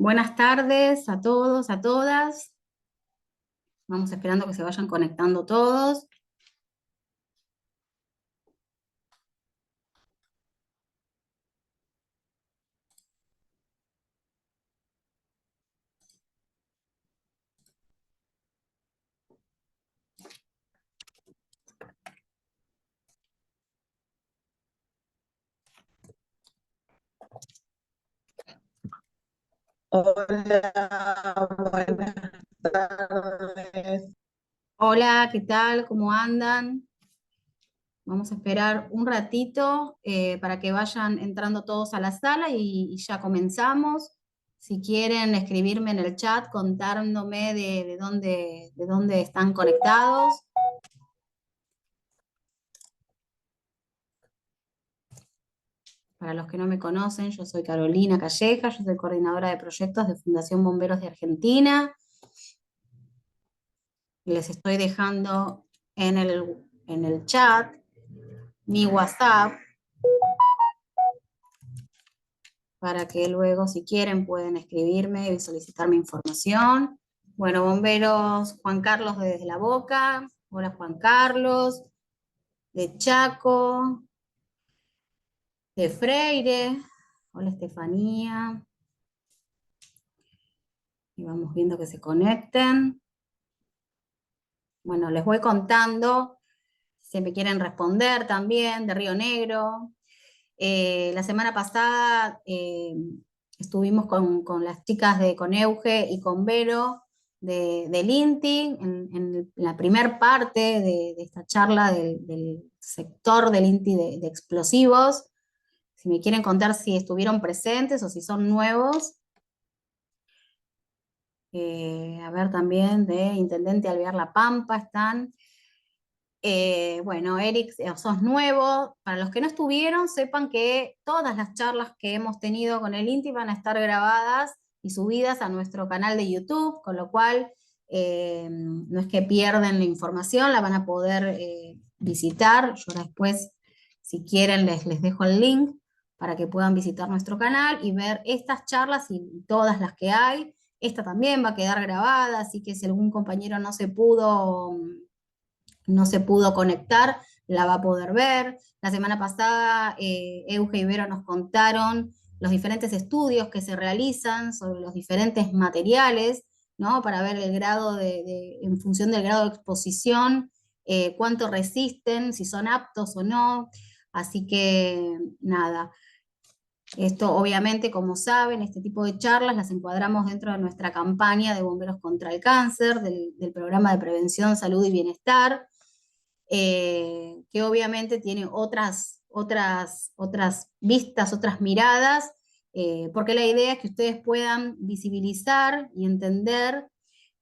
Buenas tardes a todos, a todas. Vamos esperando que se vayan conectando todos. Hola, buenas tardes. Hola, ¿qué tal? ¿Cómo andan? Vamos a esperar un ratito para que vayan entrando todos a la sala y ya comenzamos. Si quieren escribirme en el chat contándome de dónde están conectados. Para los que no me conocen, yo soy Carolina Calleja, yo soy coordinadora de proyectos de Fundación Bomberos de Argentina. Les estoy dejando en el chat mi WhatsApp para que luego, si quieren, pueden escribirme y solicitarme información. Bueno, bomberos, Juan Carlos desde La Boca. Hola, Juan Carlos. De Chaco. De Freire. Hola, Estefanía. Y vamos viendo que se conecten. Bueno, les voy contando, si me quieren responder también, de Río Negro. La semana pasada estuvimos con las chicas de Coneuge y con Vero del INTI en la primer parte de esta charla del sector del INTI de explosivos. Si me quieren contar si estuvieron presentes o si son nuevos. A ver también de Intendente Alvear La Pampa están. Bueno, Eric, sos nuevo. Para los que no estuvieron, sepan que todas las charlas que hemos tenido con el INTI van a estar grabadas y subidas a nuestro canal de YouTube, con lo cual no es que pierden la información, la van a poder visitar. Yo después, si quieren, les dejo el link para que puedan visitar nuestro canal y ver estas charlas y todas las que hay. Esta también va a quedar grabada, así que si algún compañero no se pudo conectar, la va a poder ver. La semana pasada, Euge y Vero nos contaron los diferentes estudios que se realizan sobre los diferentes materiales, ¿no? Para ver el grado en función del grado de exposición, cuánto resisten, si son aptos o no. Así que nada, esto obviamente, como saben, este tipo de charlas las encuadramos dentro de nuestra campaña de Bomberos contra el Cáncer, del programa de prevención, salud y bienestar, que obviamente tiene otras vistas, otras miradas, porque la idea es que ustedes puedan visibilizar y entender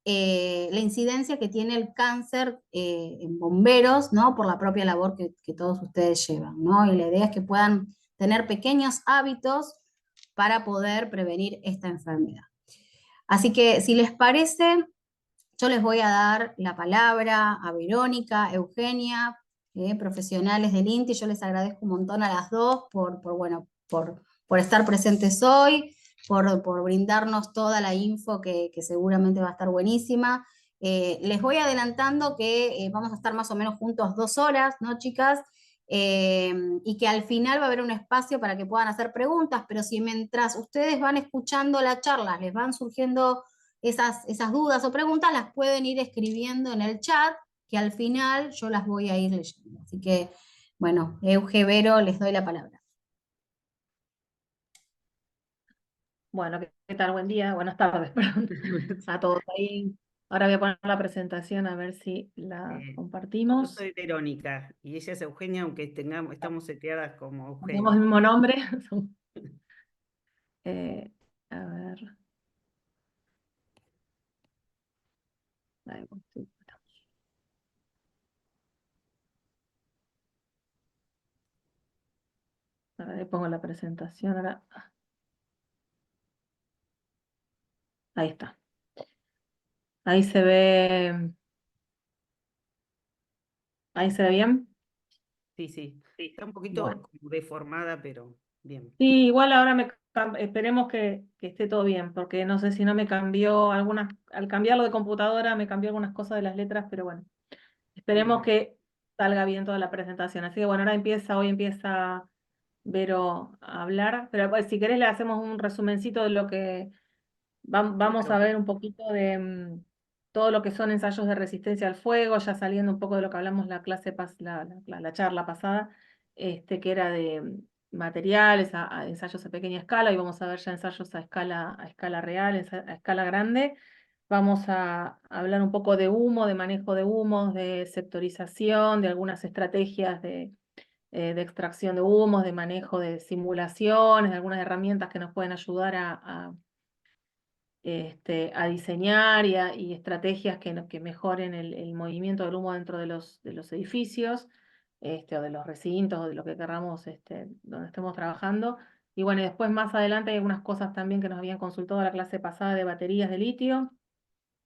la incidencia que tiene el cáncer en bomberos, ¿no? Por la propia labor que todos ustedes llevan, ¿no? Y la idea es que puedan tener pequeños hábitos para poder prevenir esta enfermedad. Así que si les parece, yo les voy a dar la palabra a Verónica, Eugenia, profesionales del INTI. Yo les agradezco un montón a las dos por estar presentes hoy, por brindarnos toda la info que seguramente va a estar buenísima. Les voy adelantando que vamos a estar más o menos juntos 2 horas, ¿no, chicas? Y que al final va a haber un espacio para que puedan hacer preguntas, pero si mientras ustedes van escuchando la charla les van surgiendo esas dudas o preguntas, las pueden ir escribiendo en el chat, que al final yo las voy a ir leyendo. Así que, bueno, Euge, Vero, les doy la palabra. Bueno, ¿qué tal? Buen día, buenas tardes, perdón, a todos ahí. Ahora voy a poner la presentación a ver si la Yo compartimos. soy Verónica y ella es Eugenia, aunque estamos seteadas como Tenemos el Eugenia. mismo nombre. Eh, a ver. Ahí voy, sí. A ver, ahí pongo la presentación. Ahora. Ahí está. Ahí se ve. Ahí se ve bien. Sí, sí. Sí. Está un poquito Bueno. como deformada, pero bien. Sí, igual ahora me esperemos que esté todo bien, porque no sé si no me cambió al cambiarlo de computadora me cambió algunas cosas de las letras, pero bueno, esperemos que salga bien toda la presentación. Así que bueno, hoy empieza Vero a hablar, pero pues, si querés le hacemos un resumencito de lo que vamos a Claro. ver un poquito de todo lo que son ensayos de resistencia al fuego, ya saliendo un poco de lo que hablamos la charla pasada, que era de materiales, a ensayos a pequeña escala, y vamos a ver ya ensayos a escala real, a escala grande. Vamos a hablar un poco de humo, de manejo de humos, de sectorización, de algunas estrategias de extracción de humos, de manejo de simulaciones, de algunas herramientas que nos pueden ayudar a diseñar y estrategias que mejoren el movimiento del humo dentro de los edificios, o de los recintos, o de lo que querramos, donde estemos trabajando. Y bueno, y después más adelante hay algunas cosas también que nos habían consultado la clase pasada de baterías de litio.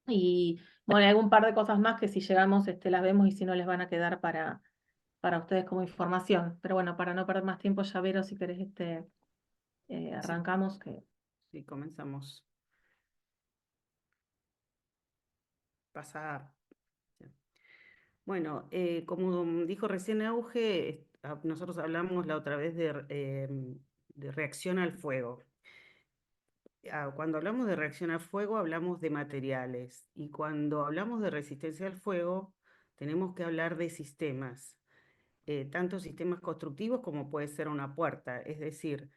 Y bueno, hay algún par de cosas más que si llegamos las vemos y si no les van a quedar para ustedes como información. Pero bueno, para no perder más tiempo, ya Vero, si querés arrancamos. Sí, comenzamos. Pasa. Bueno, como dijo recién Auge, nosotros hablamos la otra vez de reacción al fuego. Cuando hablamos de reacción al fuego, hablamos de materiales. Y cuando hablamos de resistencia al fuego, tenemos que hablar de sistemas, tanto sistemas constructivos como puede ser una puerta. Es decir,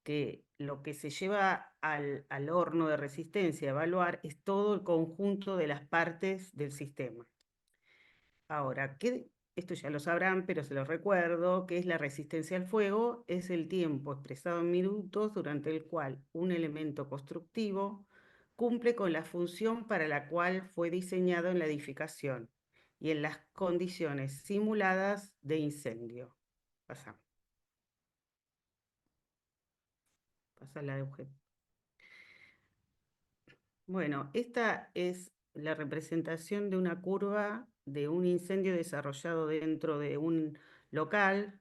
que lo que se lleva al horno de resistencia a evaluar es todo el conjunto de las partes del sistema. Ahora, esto ya lo sabrán, pero se los recuerdo, que es la resistencia al fuego, es el tiempo expresado en minutos durante el cual un elemento constructivo cumple con la función para la cual fue diseñado en la edificación y en las condiciones simuladas de incendio. Pasa la Eugenio. Bueno, esta es la representación de una curva de un incendio desarrollado dentro de un local,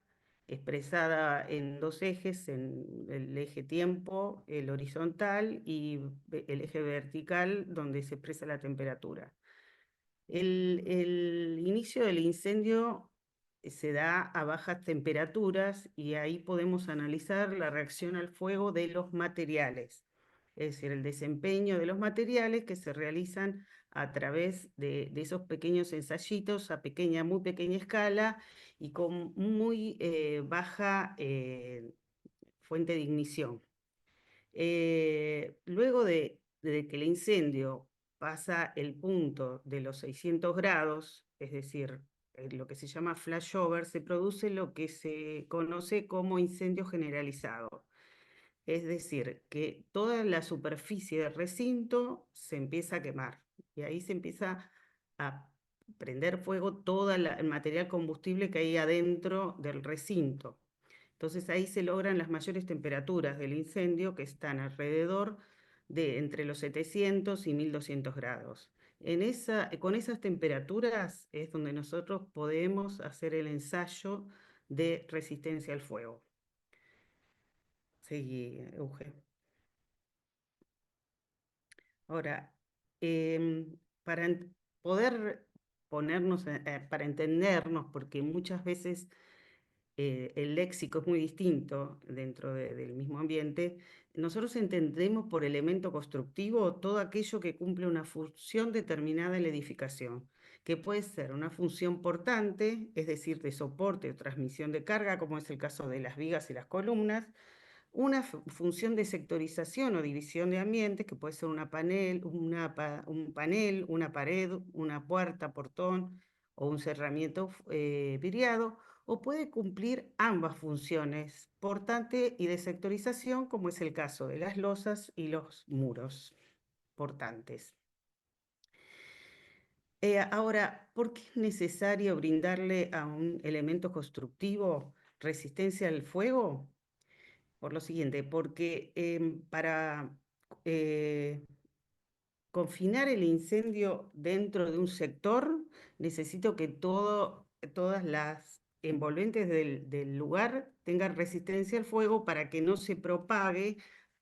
expresada en dos ejes, en el eje tiempo, el horizontal, y el eje vertical, donde se expresa la temperatura. El inicio del incendio se da a bajas temperaturas y ahí podemos analizar la reacción al fuego de los materiales, es decir, el desempeño de los materiales que se realizan a través de esos pequeños ensayitos a muy pequeña escala y con muy baja fuente de ignición. Luego de que el incendio pasa el punto de los 600 grados, es decir, lo que se llama flashover, se produce lo que se conoce como incendio generalizado. Es decir, que toda la superficie del recinto se empieza a quemar y ahí se empieza a prender fuego todo el material combustible que hay adentro del recinto. Entonces ahí se logran las mayores temperaturas del incendio, que están alrededor de entre los 700 y 1200 grados. Con esas temperaturas es donde nosotros podemos hacer el ensayo de resistencia al fuego. Seguí, Eugenio. Ahora, para poder ponernos, para entendernos, porque muchas veces el léxico es muy distinto dentro del mismo ambiente, nosotros entendemos por elemento constructivo todo aquello que cumple una función determinada en la edificación, que puede ser una función portante, es decir, de soporte o transmisión de carga, como es el caso de las vigas y las columnas, una función de sectorización o división de ambientes, que puede ser un panel, una pared, una puerta, portón o un cerramiento vidriado, o puede cumplir ambas funciones, portante y de sectorización, como es el caso de las losas y los muros portantes. Ahora, ¿por qué es necesario brindarle a un elemento constructivo resistencia al fuego? Por lo siguiente, porque para confinar el incendio dentro de un sector, necesito que todas las envolventes del lugar tengan resistencia al fuego para que no se propague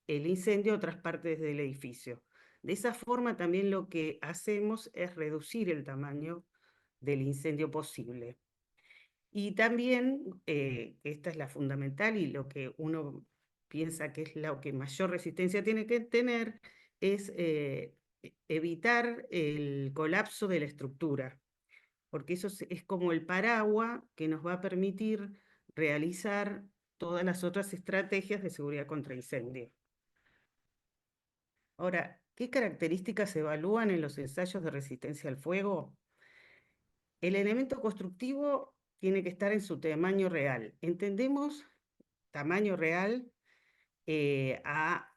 el incendio a otras partes del edificio. De esa forma también lo que hacemos es reducir el tamaño del incendio posible. Y también, esta es la fundamental y lo que uno piensa que es lo que mayor resistencia tiene que tener, es evitar el colapso de la estructura, porque eso es como el paraguas que nos va a permitir realizar todas las otras estrategias de seguridad contra incendio. Ahora, ¿qué características se evalúan en los ensayos de resistencia al fuego? El elemento constructivo tiene que estar en su tamaño real. Entendemos tamaño real a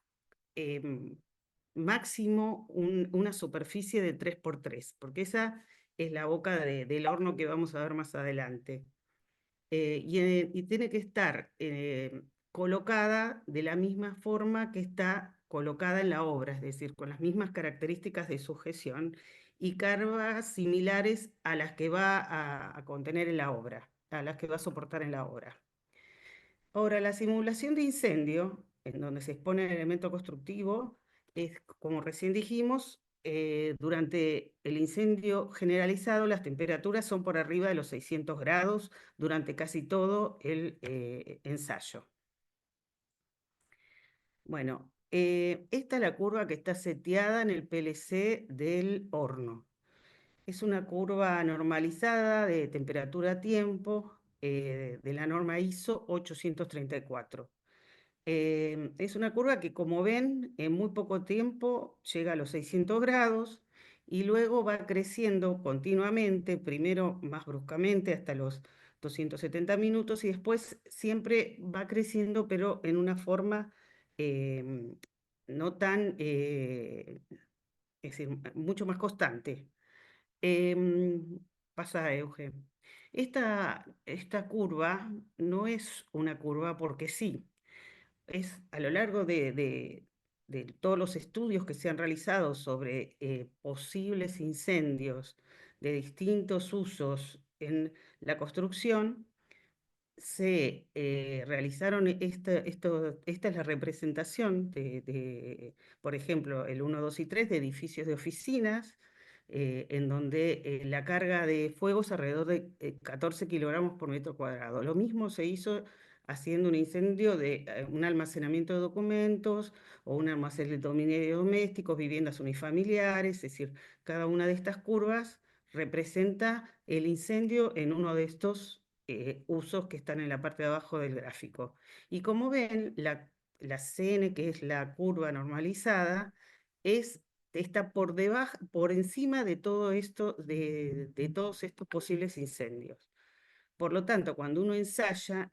máximo una superficie de 3x3, porque esa es la boca del horno que vamos a ver más adelante. Y tiene que estar colocada de la misma forma que está colocada en la obra, es decir, con las mismas características de sujeción y cargas similares a las que va a contener en la obra, a las que va a soportar en la obra. Ahora, la simulación de incendio, en donde se expone el elemento constructivo, es, como recién dijimos, durante el incendio generalizado las temperaturas son por arriba de los 600 grados durante casi todo el ensayo. Bueno, esta es la curva que está seteada en el PLC del horno. Es una curva normalizada de temperatura-tiempo de la norma ISO 834. Es una curva que, como ven, en muy poco tiempo llega a los 600 grados y luego va creciendo continuamente, primero más bruscamente hasta los 270 minutos y después siempre va creciendo, pero en una forma em, no tan, es decir, mucho más constante. Em, Pasa, Euge. Esta curva no es una curva porque sí, es a lo largo de todos los estudios que se han realizado sobre posibles incendios de distintos usos en la construcción, se realizaron, esta es la representación por ejemplo, el 1, 2 y 3 de edificios de oficinas, en donde la carga de fuego es alrededor de 14 kilogramos por metro cuadrado. Lo mismo se hizo haciendo un incendio de un almacenamiento de documentos o un almacenamiento de domésticos, viviendas unifamiliares, es decir, cada una de estas curvas representa el incendio en uno de estos usos que están en la parte de abajo del gráfico. Y como ven, la CN, que es la curva normalizada, está por debajo, por encima de todo esto, de todos estos posibles incendios. Por lo tanto, cuando uno ensaya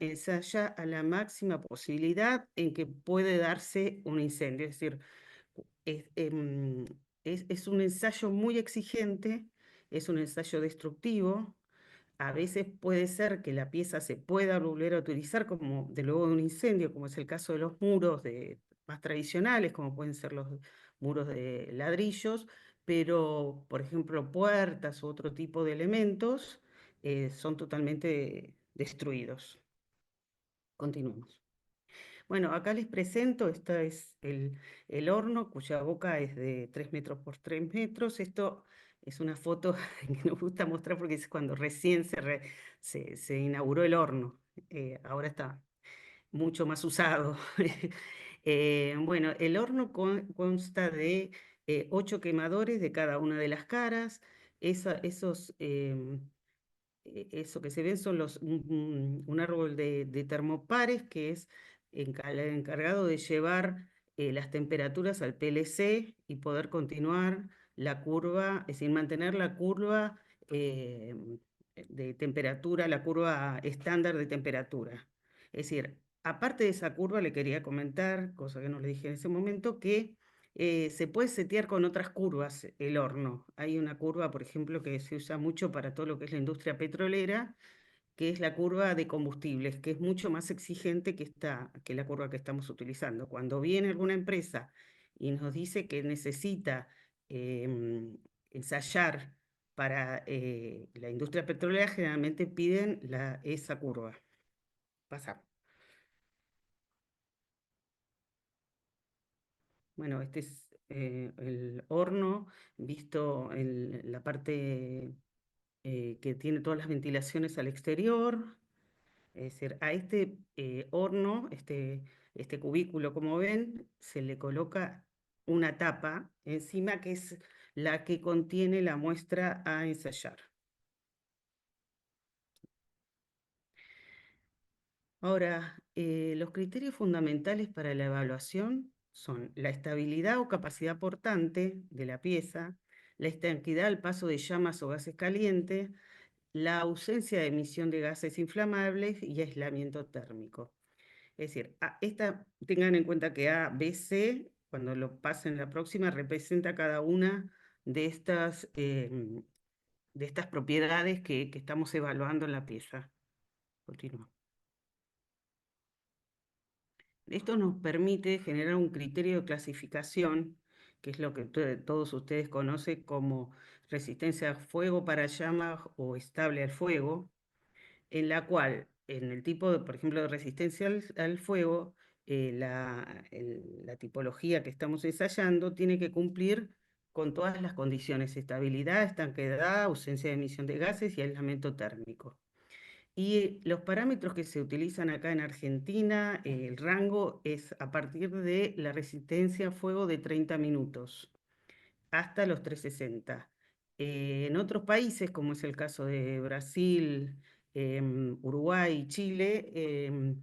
a la máxima posibilidad en que puede darse un incendio. Es decir, es un ensayo muy exigente, es un ensayo destructivo. A veces puede ser que la pieza se pueda volver a utilizar como de luego de un incendio, como es el caso de los muros más tradicionales, como pueden ser los muros de ladrillos, pero, por ejemplo, puertas u otro tipo de elementos son totalmente destruidos. Continuemos. Bueno, acá les presento, este es el horno, cuya boca es de 3 metros por 3 metros. Esto es una foto que nos gusta mostrar porque es cuando recién se inauguró el horno. Ahora está mucho más usado. Bueno, el horno consta de 8 quemadores de cada una de las caras. Eso que se ven son un árbol de termopares que es el encargado de llevar las temperaturas al PLC y poder continuar la curva, es decir, mantener la curva eh, de temperatura, la curva estándar de temperatura. Es decir, aparte de esa curva, le quería comentar, cosa que no le dije en ese momento, que se puede setear con otras curvas el horno. Hay una curva, por ejemplo, que se usa mucho para todo lo que es la industria petrolera, que es la curva de combustibles, que es mucho más exigente que la curva que estamos utilizando. Cuando viene alguna empresa y nos dice que necesita ensayar para la industria petrolera, generalmente piden esa curva. Pasa. Bueno, este es el horno visto en la parte que tiene todas las ventilaciones al exterior. Es decir, a este horno, este cubículo, como ven, se le coloca una tapa encima que es la que contiene la muestra a ensayar. Ahora, los criterios fundamentales para la evaluación son la estabilidad o capacidad portante de la pieza, la estanquidad al paso de llamas o gases calientes, la ausencia de emisión de gases inflamables y aislamiento térmico. Es decir, tengan en cuenta que A, B, C, cuando lo pasen la próxima, representa cada una de estas propiedades que estamos evaluando en la pieza. Continúa. Esto nos permite generar un criterio de clasificación, que es lo que todos ustedes conocen como resistencia a fuego para llamas o estable al fuego, en la cual, en el tipo, por ejemplo, de resistencia al fuego, la tipología que estamos ensayando tiene que cumplir con todas las condiciones: estabilidad, estanqueidad, ausencia de emisión de gases y aislamiento térmico. Y los parámetros que se utilizan acá en Argentina, el rango es a partir de la resistencia a fuego de 30 minutos hasta los 360. En otros países, como es el caso de Brasil, Uruguay y Chile,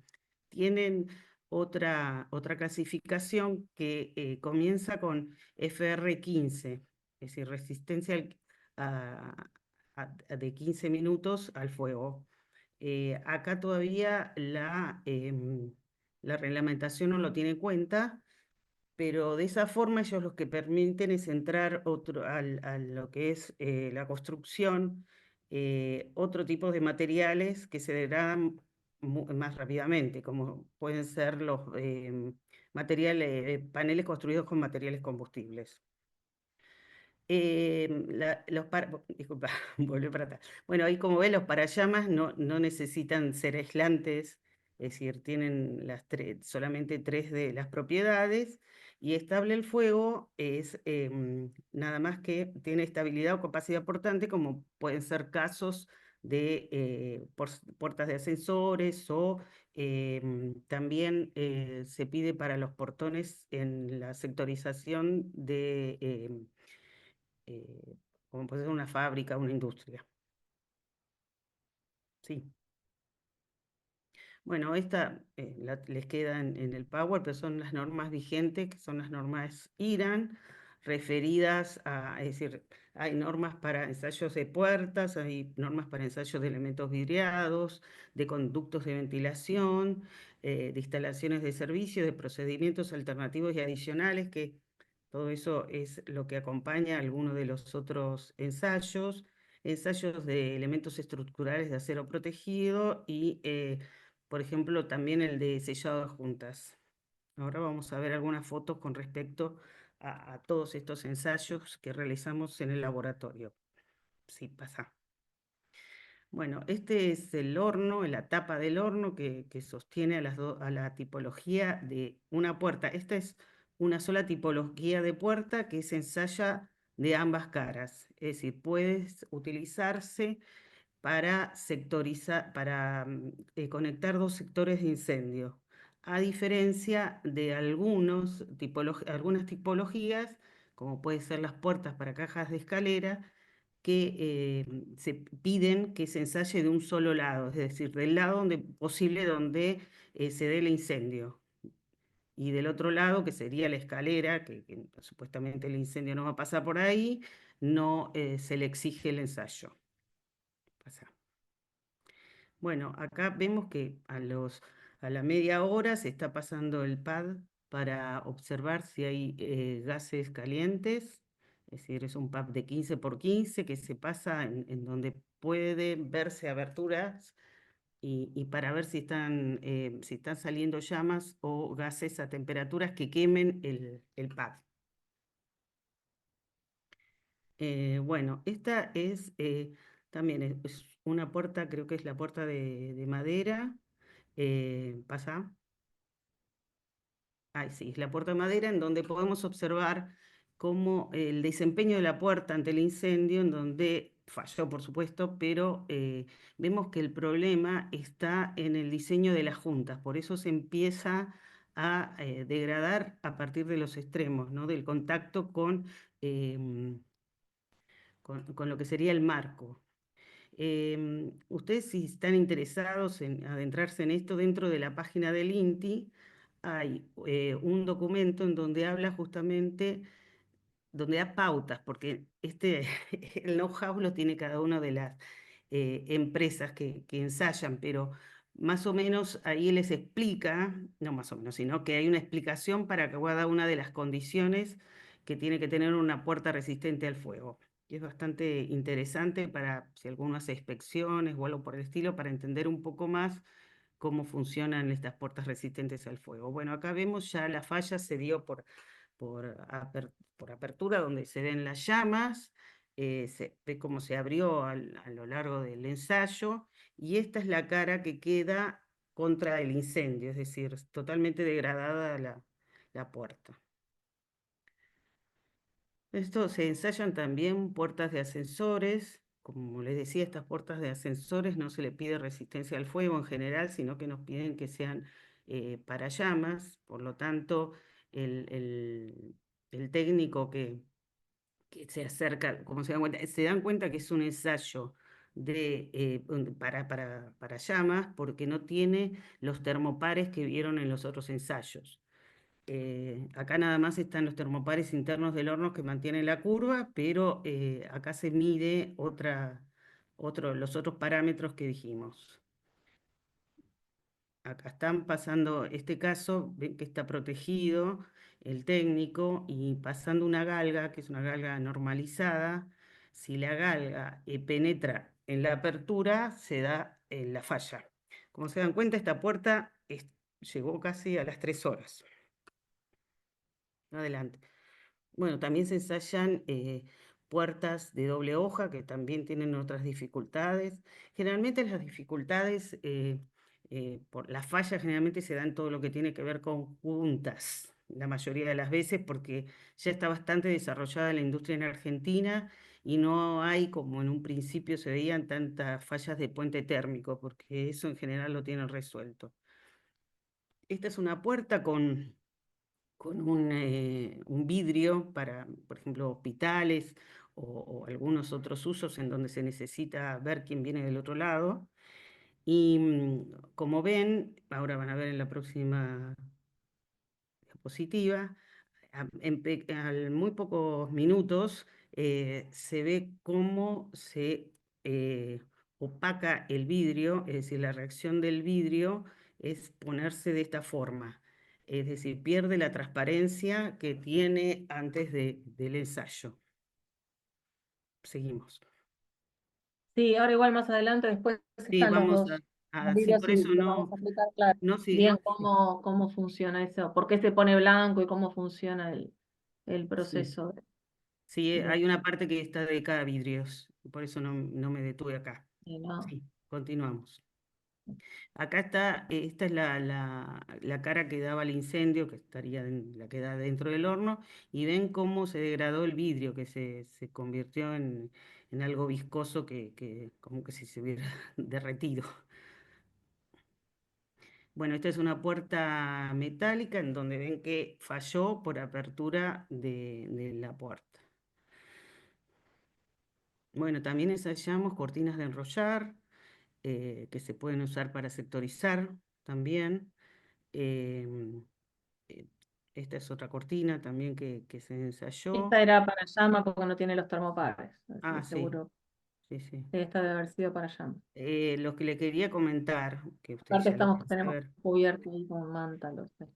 tienen otra clasificación que comienza con FR15, es decir, resistencia de 15 minutos al fuego. Acá todavía la reglamentación no lo tiene en cuenta, pero de esa forma ellos lo que permiten es entrar a lo que es la construcción, otro tipo de materiales que se degradan más rápidamente, como pueden ser los paneles construidos con materiales combustibles. Disculpa, volví para atrás. Bueno, ahí como ven, los parallamas no necesitan ser aislantes, es decir, tienen solamente tres de las propiedades, y estable el fuego es nada más que tiene estabilidad o capacidad portante, como pueden ser casos de puertas de ascensores o también se pide para los portones en la sectorización como puede ser una fábrica, una industria. Sí. Bueno, esta les queda en el Power, pero son las normas vigentes, que son las normas IRAN, referidas es decir, hay normas para ensayos de puertas, hay normas para ensayos de elementos vidriados, de conductos de ventilación, de instalaciones de servicio, de procedimientos alternativos y adicionales, que todo eso es lo que acompaña a algunos de los otros ensayos de elementos estructurales de acero protegido y por ejemplo, también el de sellado de juntas. Ahora vamos a ver algunas fotos con respecto a todos estos ensayos que realizamos en el laboratorio. Sí, pasa. Bueno, este es el horno, la tapa del horno que sostiene a la tipología de una puerta. Esta es una sola tipología de puerta que se ensaya de ambas caras. Es decir, puede utilizarse para conectar dos sectores de incendio, a diferencia de algunas tipologías, como pueden ser las puertas para cajas de escalera, que se piden que se ensaye de un solo lado, es decir, del lado posible donde se dé el incendio. Y del otro lado, que sería la escalera, que supuestamente el incendio no va a pasar por ahí, no se le exige el ensayo. Pasa. Bueno, acá vemos que a la media hora se está pasando el pad para observar si hay gases calientes. Es decir, es un pad de 15 por 15 que se pasa en donde pueden verse aberturas y para ver si están saliendo llamas o gases a temperaturas que quemen el pad. Bueno, esta también es una puerta, creo que es la puerta de madera. Pasa. Ay, sí, es la puerta de madera en donde podemos observar cómo el desempeño de la puerta ante el incendio, en donde falló, por supuesto, pero vemos que el problema está en el diseño de las juntas, por eso se empieza a degradar a partir de los extremos, ¿no? Del contacto em, con lo que sería el marco. Ustedes si están interesados en adentrarse en esto, dentro de la página del INTI hay un documento en donde habla justamente, donde da pautas, porque el know-how lo tiene cada una de las empresas que ensayan, pero más o menos ahí les explica, no más o menos, sino que hay una explicación para cada una de las condiciones que tiene que tener una puerta resistente al fuego. Y es bastante interesante para si alguno hace inspecciones o algo por el estilo, para entender un poco más cómo funcionan estas puertas resistentes al fuego. Bueno, acá vemos ya la falla se dio por apertura, donde se ven las llamas, se ve cómo se abrió a lo largo del ensayo, y esta es la cara que queda contra el incendio, es decir, totalmente degradada la puerta. Esto se ensayan también puertas de ascensores. Como les decía, estas puertas de ascensores no se le pide resistencia al fuego en general, sino que nos piden que sean para llamas. Por lo tanto, el técnico que se acerca, como se dan cuenta que es un ensayo para llamas, porque no tiene los termopares que vieron en los otros ensayos. Acá nada más están los termopares internos del horno que mantienen la curva, pero acá se mide los otros parámetros que dijimos. Acá están pasando este caso, ven que está protegido el técnico y pasando una galga, que es una galga normalizada. Si la galga penetra en la apertura, se da la falla. Como se dan cuenta, esta puerta llegó casi a las 3 horas. Adelante. Bueno, también se ensayan puertas de doble hoja que también tienen otras dificultades. Generalmente las dificultades por la falla generalmente se dan todo lo que tiene que ver con juntas, la mayoría de las veces, porque ya está bastante desarrollada la industria en Argentina y no hay, como en un principio se veían, tantas fallas de puente térmico, porque eso en general lo tienen resuelto. Esta es una puerta con un vidrio para, por ejemplo, hospitales o algunos otros usos en donde se necesita ver quién viene del otro lado. Y como ven, ahora van a ver en la próxima diapositiva, muy pocos minutos se ve cómo se eh, opaca el vidrio, es decir, la reacción del vidrio es ponerse de esta forma, es decir, pierde la transparencia que tiene antes del ensayo. Seguimos. Sí, ahora igual más adelante después Sí, están los vamos dos sí, vídeos por y eso les vamos a explicar, claro, no, sí, bien no, cómo funciona eso, por qué se pone blanco y cómo funciona el sí. proceso Sí, de, hay una parte que está dedicada a vidrios, por eso no me detuve acá. ¿no? Sí, continuamos. Acá está, esta es la cara que daba el incendio, que estaría la que da dentro del horno, y ven cómo se degradó el vidrio, que se convirtió en algo viscoso que como que si se hubiera derretido. Bueno, esta es una puerta metálica en donde ven que falló por apertura de la puerta. Bueno, también ensayamos cortinas de enrollar, que se pueden usar para sectorizar también. Em, eh, Esta es otra cortina también que se ensayó. Esta era para llama porque no tiene los termopares, así Ah, que sí, seguro sí, sí. esta debe haber sido para llama. Lo que le quería comentar, que ustedes Aparte ya lo deben tenemos saber. cubierto ahí con manta, lo sé.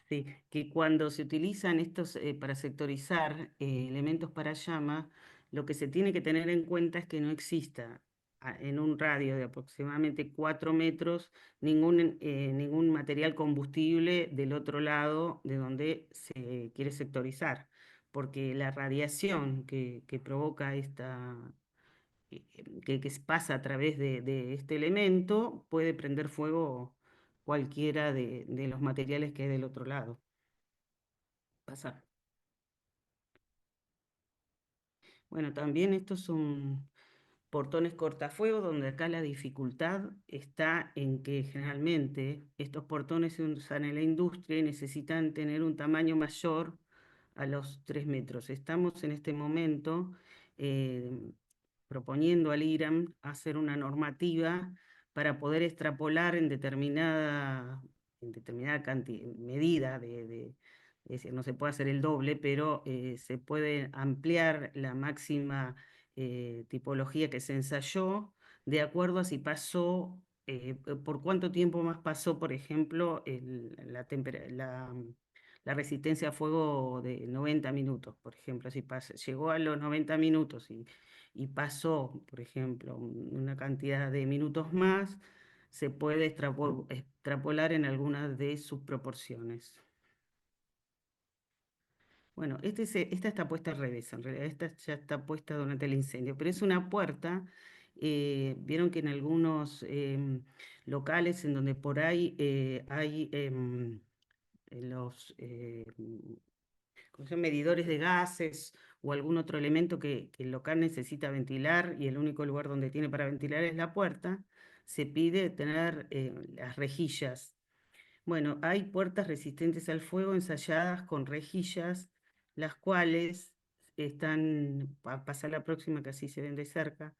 Sí, que cuando se utilizan estos para sectorizar elementos para llama, lo que se tiene que tener en cuenta es que no exista en un radio de aproximadamente 4 metros ningún material combustible del otro lado de donde se quiere sectorizar, porque la radiación que provoca que pasa a través de este elemento puede prender fuego cualquiera de los materiales que hay del otro lado. Pasar. Bueno, también estos son portones cortafuegos, donde acá la dificultad está en que generalmente estos portones se usan en la industria y necesitan tener un tamaño mayor a los 3 metros. Estamos en este momento eh, proponiendo al IRAM hacer una normativa para poder extrapolar en determinada medida es decir, no se puede hacer el doble, pero se puede ampliar la máxima tipología que se ensayó de acuerdo a si pasó, por cuánto tiempo más pasó, por ejemplo, la resistencia a fuego de 90 minutos, por ejemplo, si llegó a los 90 minutos y pasó, por ejemplo, una cantidad de minutos más, se puede extrapolar en algunas de sus proporciones. Bueno, esta está puesta al revés, en realidad esta ya está puesta durante el incendio, pero es una puerta. Vieron que en algunos locales en donde por ahí hay los ¿cómo se llama? Medidores de gases o algún otro elemento que el local necesita ventilar y el único lugar donde tiene para ventilar es la puerta, se pide tener las rejillas. Bueno, hay puertas resistentes al fuego ensayadas con rejillas, las cuales están, a pasar la próxima que así se ven de cerca,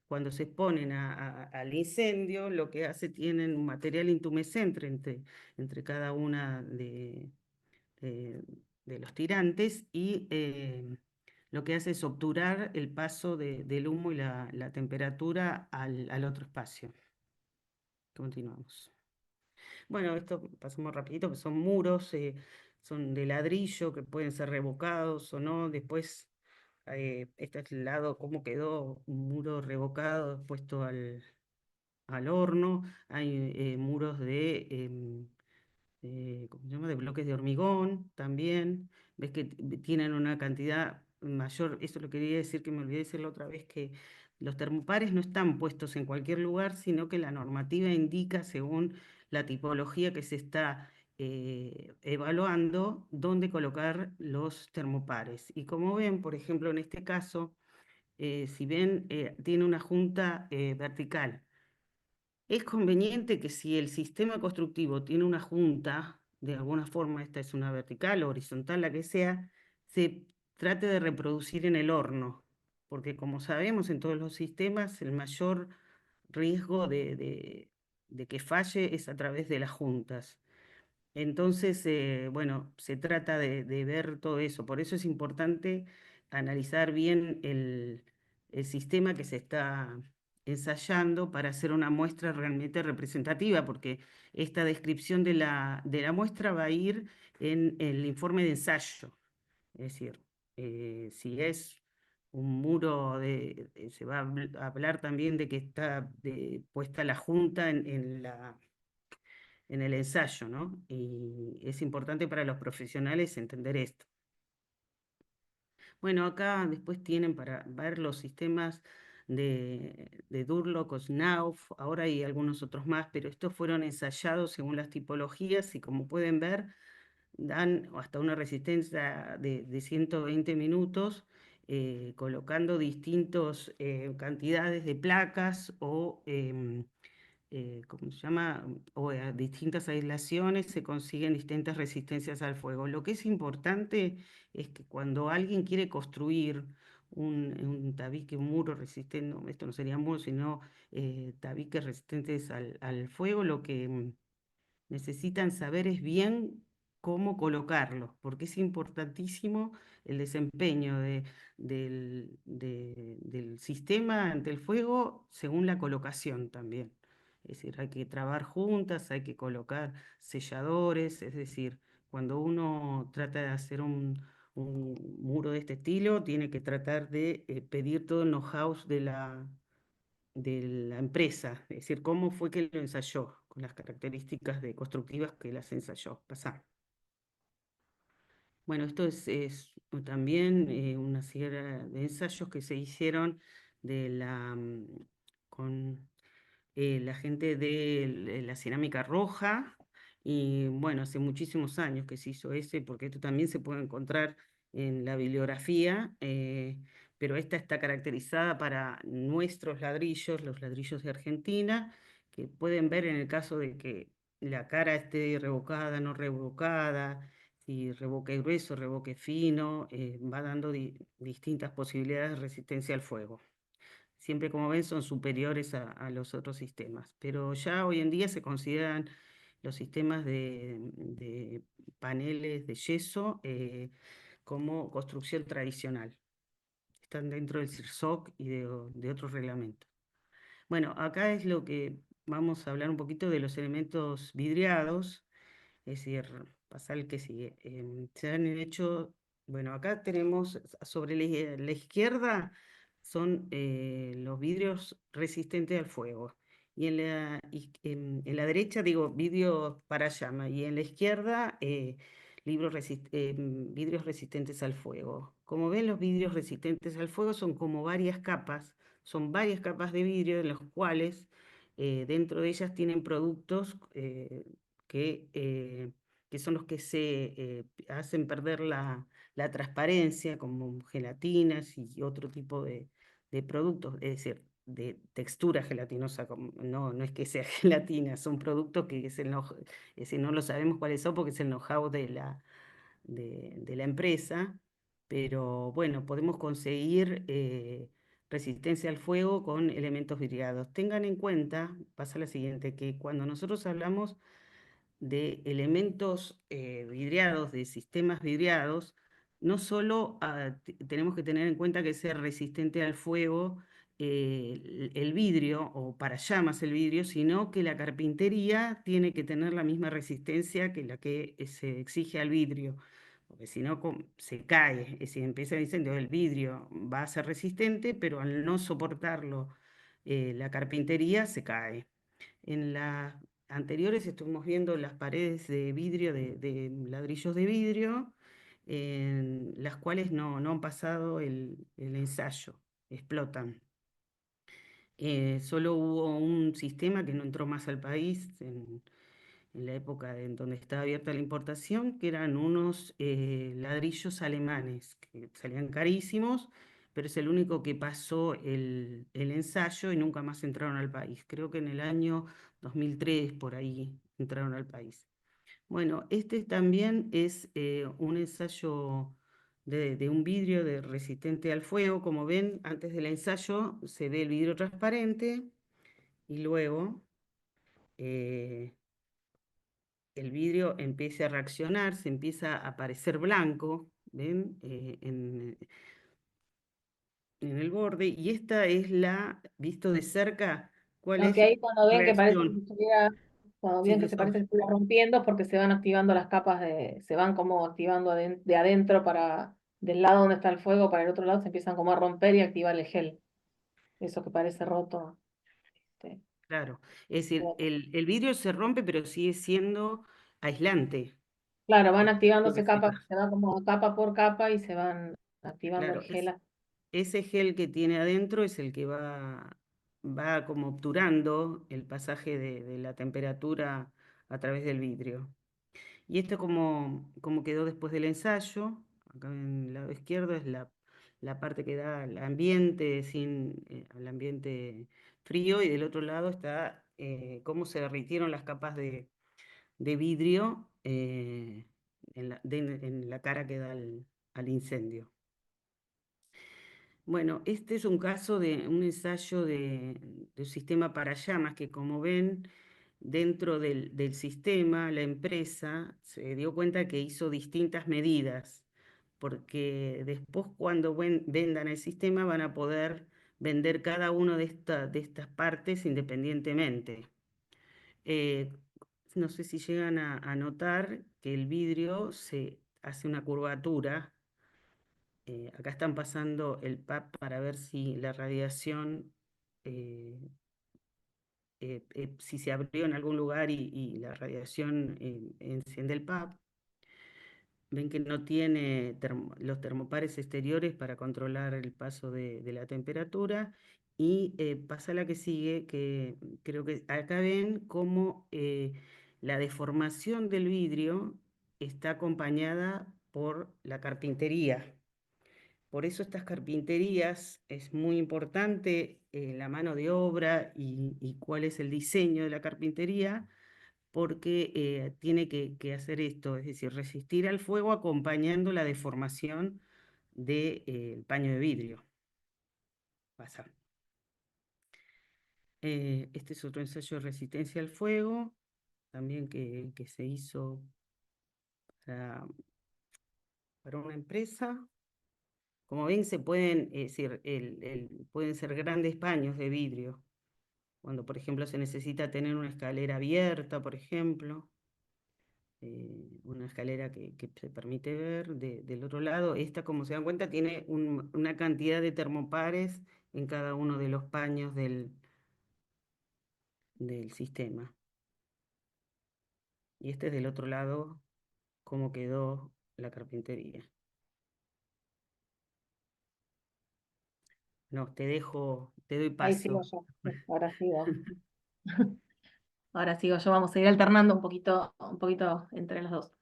cuando se exponen al incendio, lo que hace tienen un material intumescente entre cada una de- de los tirantes y lo que hace es obturar el paso del humo y la temperatura al otro espacio. Continuamos. Bueno, esto pasamos rapidito, que son muros, son de ladrillo que pueden ser revocados o no. Después, este es el lado, cómo quedó un muro revocado, puesto al horno. Hay muros ¿cómo se llama? De bloques de hormigón también. Ves que tienen una cantidad mayor. Eso lo quería decir, que me olvidé decirlo otra vez, que los termopares no están puestos en cualquier lugar, sino que la normativa indica, según la tipología que se está evaluando, dónde colocar los termopares. Y como ven, por ejemplo, en este caso, si ven, tiene una junta vertical. Es conveniente que si el sistema constructivo tiene una junta, de alguna forma, esta es una vertical o horizontal, la que sea, se trate de reproducir en el horno, porque como sabemos en todos los sistemas, el mayor riesgo de que falle es a través de las juntas. Entonces, bueno, se trata de ver todo eso. Por eso es importante analizar bien el sistema que se está ensayando para hacer una muestra realmente representativa, porque esta descripción de la muestra va a ir en el informe de ensayo. Es decir, si es un muro se va a hablar también de que está puesta la junta en el ensayo, ¿no? Y es importante para los profesionales entender esto. Bueno, acá después tienen para ver los sistemas de Durlock o Knauf, ahora hay algunos otros más, pero estos fueron ensayados según las tipologías y como pueden ver, dan hasta una resistencia de 120 minutos, colocando distintas cantidades de placas o ¿cómo se llama? O a distintas aislaciones se consiguen distintas resistencias al fuego. Lo que es importante es que cuando alguien quiere construir un tabique, un muro resistente, no, esto no sería muro, sino tabiques resistentes al fuego, lo que necesitan saber es bien cómo colocarlos, porque es importantísimo el desempeño del sistema ante el fuego según la colocación también. Es decir, hay que trabajar juntas, hay que colocar selladores, es decir, cuando uno trata de hacer un muro de este estilo, tiene que tratar de pedir todo el know-how de la empresa, es decir, cómo fue que lo ensayó, con las características constructivas que las ensayó. Pasar. Bueno, esto es también una serie de ensayos que se hicieron con la gente de la cerámica roja Y bueno, hace muchísimos años que se hizo ese, porque esto también se puede encontrar en la bibliografía, pero esta está caracterizada para nuestros ladrillos, los ladrillos de Argentina, que pueden ver en el caso de que la cara esté revocada, no revocada, si revoque grueso, revoque fino, va dando distintas posibilidades de resistencia al fuego. Siempre, como ven, son superiores a los otros sistemas, pero ya hoy en día se consideran los sistemas de paneles de yeso como construcción tradicional. Están dentro del CIRSOC y de otros reglamentos. Bueno, acá es lo que vamos a hablar un poquito de los elementos vidriados, es decir, pasa el que sigue. Se han hecho, bueno, acá tenemos sobre la izquierda son los vidrios resistentes al fuego. Y en la derecha digo vidrios para llama. Y en la izquierda vidrios resistentes al fuego. Como ven, los vidrios resistentes al fuego son varias capas de vidrio en los cuales dentro de ellas tienen productos que, eh, que son los que se hacen perder la transparencia, como gelatinas y otro tipo de productos, es decir, de textura gelatinosa, no es que sea gelatina, son productos que es decir, no lo sabemos cuáles son porque es el know-how de la empresa, pero bueno, podemos conseguir resistencia al fuego con elementos vidriados. Tengan en cuenta, pasa lo siguiente, que cuando nosotros hablamos de elementos vidriados, de sistemas vidriados, no solo tenemos que tener en cuenta que sea resistente al fuego el vidrio o para llamas el vidrio, sino que la carpintería tiene que tener la misma resistencia que la que se exige al vidrio, porque si no se cae, es decir, empieza el incendio, el vidrio va a ser resistente, pero al no soportarlo la carpintería se cae. En las anteriores estuvimos viendo las paredes de vidrio, de ladrillos de vidrio, en las cuales no han pasado el ensayo, explotan. Solo hubo un sistema que no entró más al país en la época en donde estaba abierta la importación, que eran unos ladrillos alemanes que salían carísimos, pero es el único que pasó el ensayo y nunca más entraron al país. Creo que en el año 2003 por ahí entraron al país. Bueno, este también es un ensayo de un vidrio resistente al fuego. Como ven, antes del ensayo se ve el vidrio transparente y luego eh, el vidrio empieza a reaccionar, se empieza a aparecer blanco, ¿ven? En el borde, y esta es visto de cerca, ¿cuál Aunque es ahí la cuando ven que parece que reacción? estuviera, cuando Sí, ven que los se ojos. parece que estuviera rompiendo es porque se van activando las capas se van como activando de adentro del lado donde está el fuego para el otro lado se empiezan como a romper y activar el gel. Eso que parece roto. este, Claro, es decir, como- el vidrio se rompe, pero sigue siendo aislante. claro, van Lo que activándose se- capas, se va como capa por capa y se van activando el claro, gel. ese gel que tiene adentro es el que va como obturando el pasaje de la temperatura a través del vidrio. Y esto como quedó después del ensayo, acá en el lado izquierdo es la parte que da al ambiente, al ambiente frío, y del otro lado está cómo se derritieron las capas de vidrio en la cara que da al incendio. Bueno, este es un caso de un ensayo de un sistema para llamas que, como ven, dentro del sistema, la empresa se dio cuenta que hizo distintas medidas, porque después cuando vendan el sistema van a poder vender cada una de estas partes independientemente. Eh, no sé si llegan a notar que el vidrio se hace una curvatura. Acá están pasando el PAP para ver si la radiación, eh, si se abrió en algún lugar y la radiación enciende el PAP. Ven que no tiene los termopares exteriores para controlar el paso de la temperatura. Y pasa la que sigue, que creo que acá ven cómo la deformación del vidrio está acompañada por la carpintería. Por eso estas carpinterías es muy importante la mano de obra y cuál es el diseño de la carpintería, porque tiene que hacer esto, es decir, resistir al fuego acompañando la deformación del paño de vidrio. Pasa. Este es otro ensayo de resistencia al fuego, también que se hizo para una empresa. Como ven, se pueden, es decir, pueden ser grandes paños de vidrio. Cuando, por ejemplo, se necesita tener una escalera abierta, por ejemplo, una escalera que se permite ver del otro lado. Esta, como se dan cuenta, tiene una cantidad de termopares en cada uno de los paños del sistema. Y este es del otro lado, cómo quedó la carpintería. No, te doy Ahí sigo paso. yo, ahora sigo. Ahora sigo yo, vamos a ir alternando un poquito entre los dos.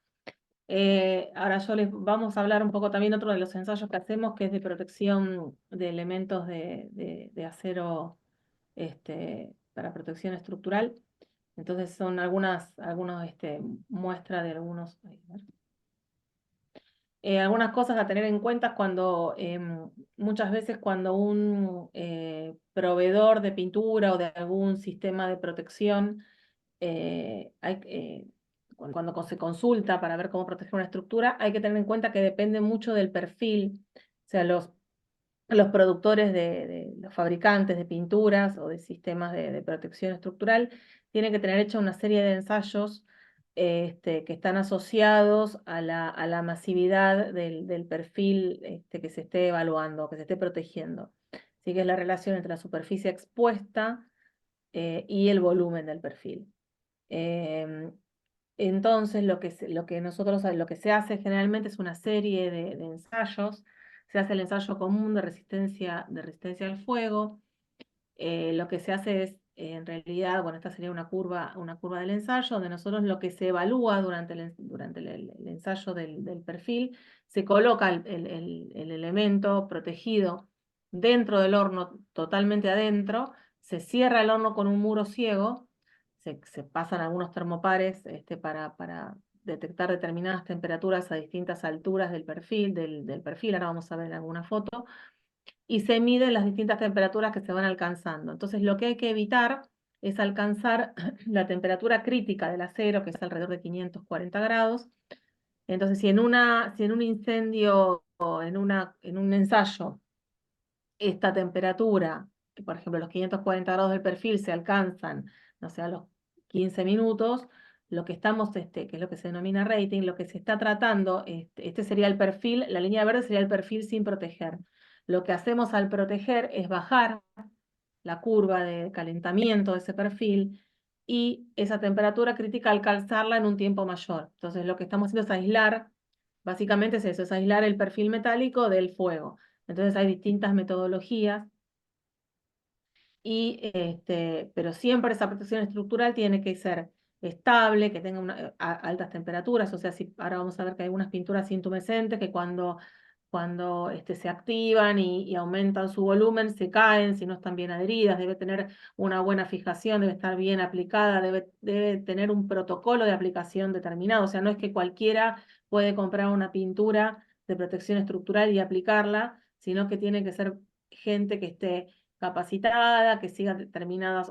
Ahora vamos a hablar un poco también otro de los ensayos que hacemos, que es de protección de elementos de acero para protección estructural. Entonces son algunas muestras de algunos... algunas cosas a tener en cuenta cuando muchas veces cuando un proveedor de pintura o de algún sistema de protección cuando se consulta para ver cómo proteger una estructura, hay que tener en cuenta que depende mucho del perfil, o sea, los productores los fabricantes de pinturas o de sistemas de protección estructural tienen que tener hecha una serie de ensayos que están asociados a la masividad del perfil que se esté evaluando, que se esté protegiendo. Así que es la relación entre la superficie expuesta y el volumen del perfil. Entonces, lo que se hace generalmente es una serie de ensayos. Se hace el ensayo común de resistencia al fuego. Lo que se hace es, en realidad, bueno, esta sería una curva del ensayo, donde nosotros lo que se evalúa durante el ensayo del perfil, se coloca el elemento protegido dentro del horno, totalmente adentro, se cierra el horno con un muro ciego, se pasan algunos termopares para detectar determinadas temperaturas a distintas alturas del perfil, ahora vamos a ver en alguna foto, y se miden las distintas temperaturas que se van alcanzando. Entonces, lo que hay que evitar es alcanzar la temperatura crítica del acero, que es alrededor de 540 grados. Entonces, si en un incendio o en un ensayo esta temperatura, que por ejemplo los 540 grados del perfil se alcanzan, no sé, a los 15 minutos, lo que estamos, que es lo que se denomina rating, lo que se está tratando, este sería el perfil, la línea verde sería el perfil sin proteger. Lo que hacemos al proteger es bajar la curva de calentamiento de ese perfil y esa temperatura crítica alcanzarla en un tiempo mayor. Entonces lo que estamos haciendo es aislar, básicamente es eso, es aislar el perfil metálico del fuego. Entonces hay distintas metodologías, pero siempre esa protección estructural tiene que ser estable, que tenga altas temperaturas. O sea, ahora vamos a ver que hay algunas pinturas intumescentes que cuando se activan y aumentan su volumen, se caen si no están bien adheridas, debe tener una buena fijación, debe estar bien aplicada, debe tener un protocolo de aplicación determinado. O sea, no es que cualquiera puede comprar una pintura de protección estructural y aplicarla, sino que tiene que ser gente que esté capacitada, que siga determinadas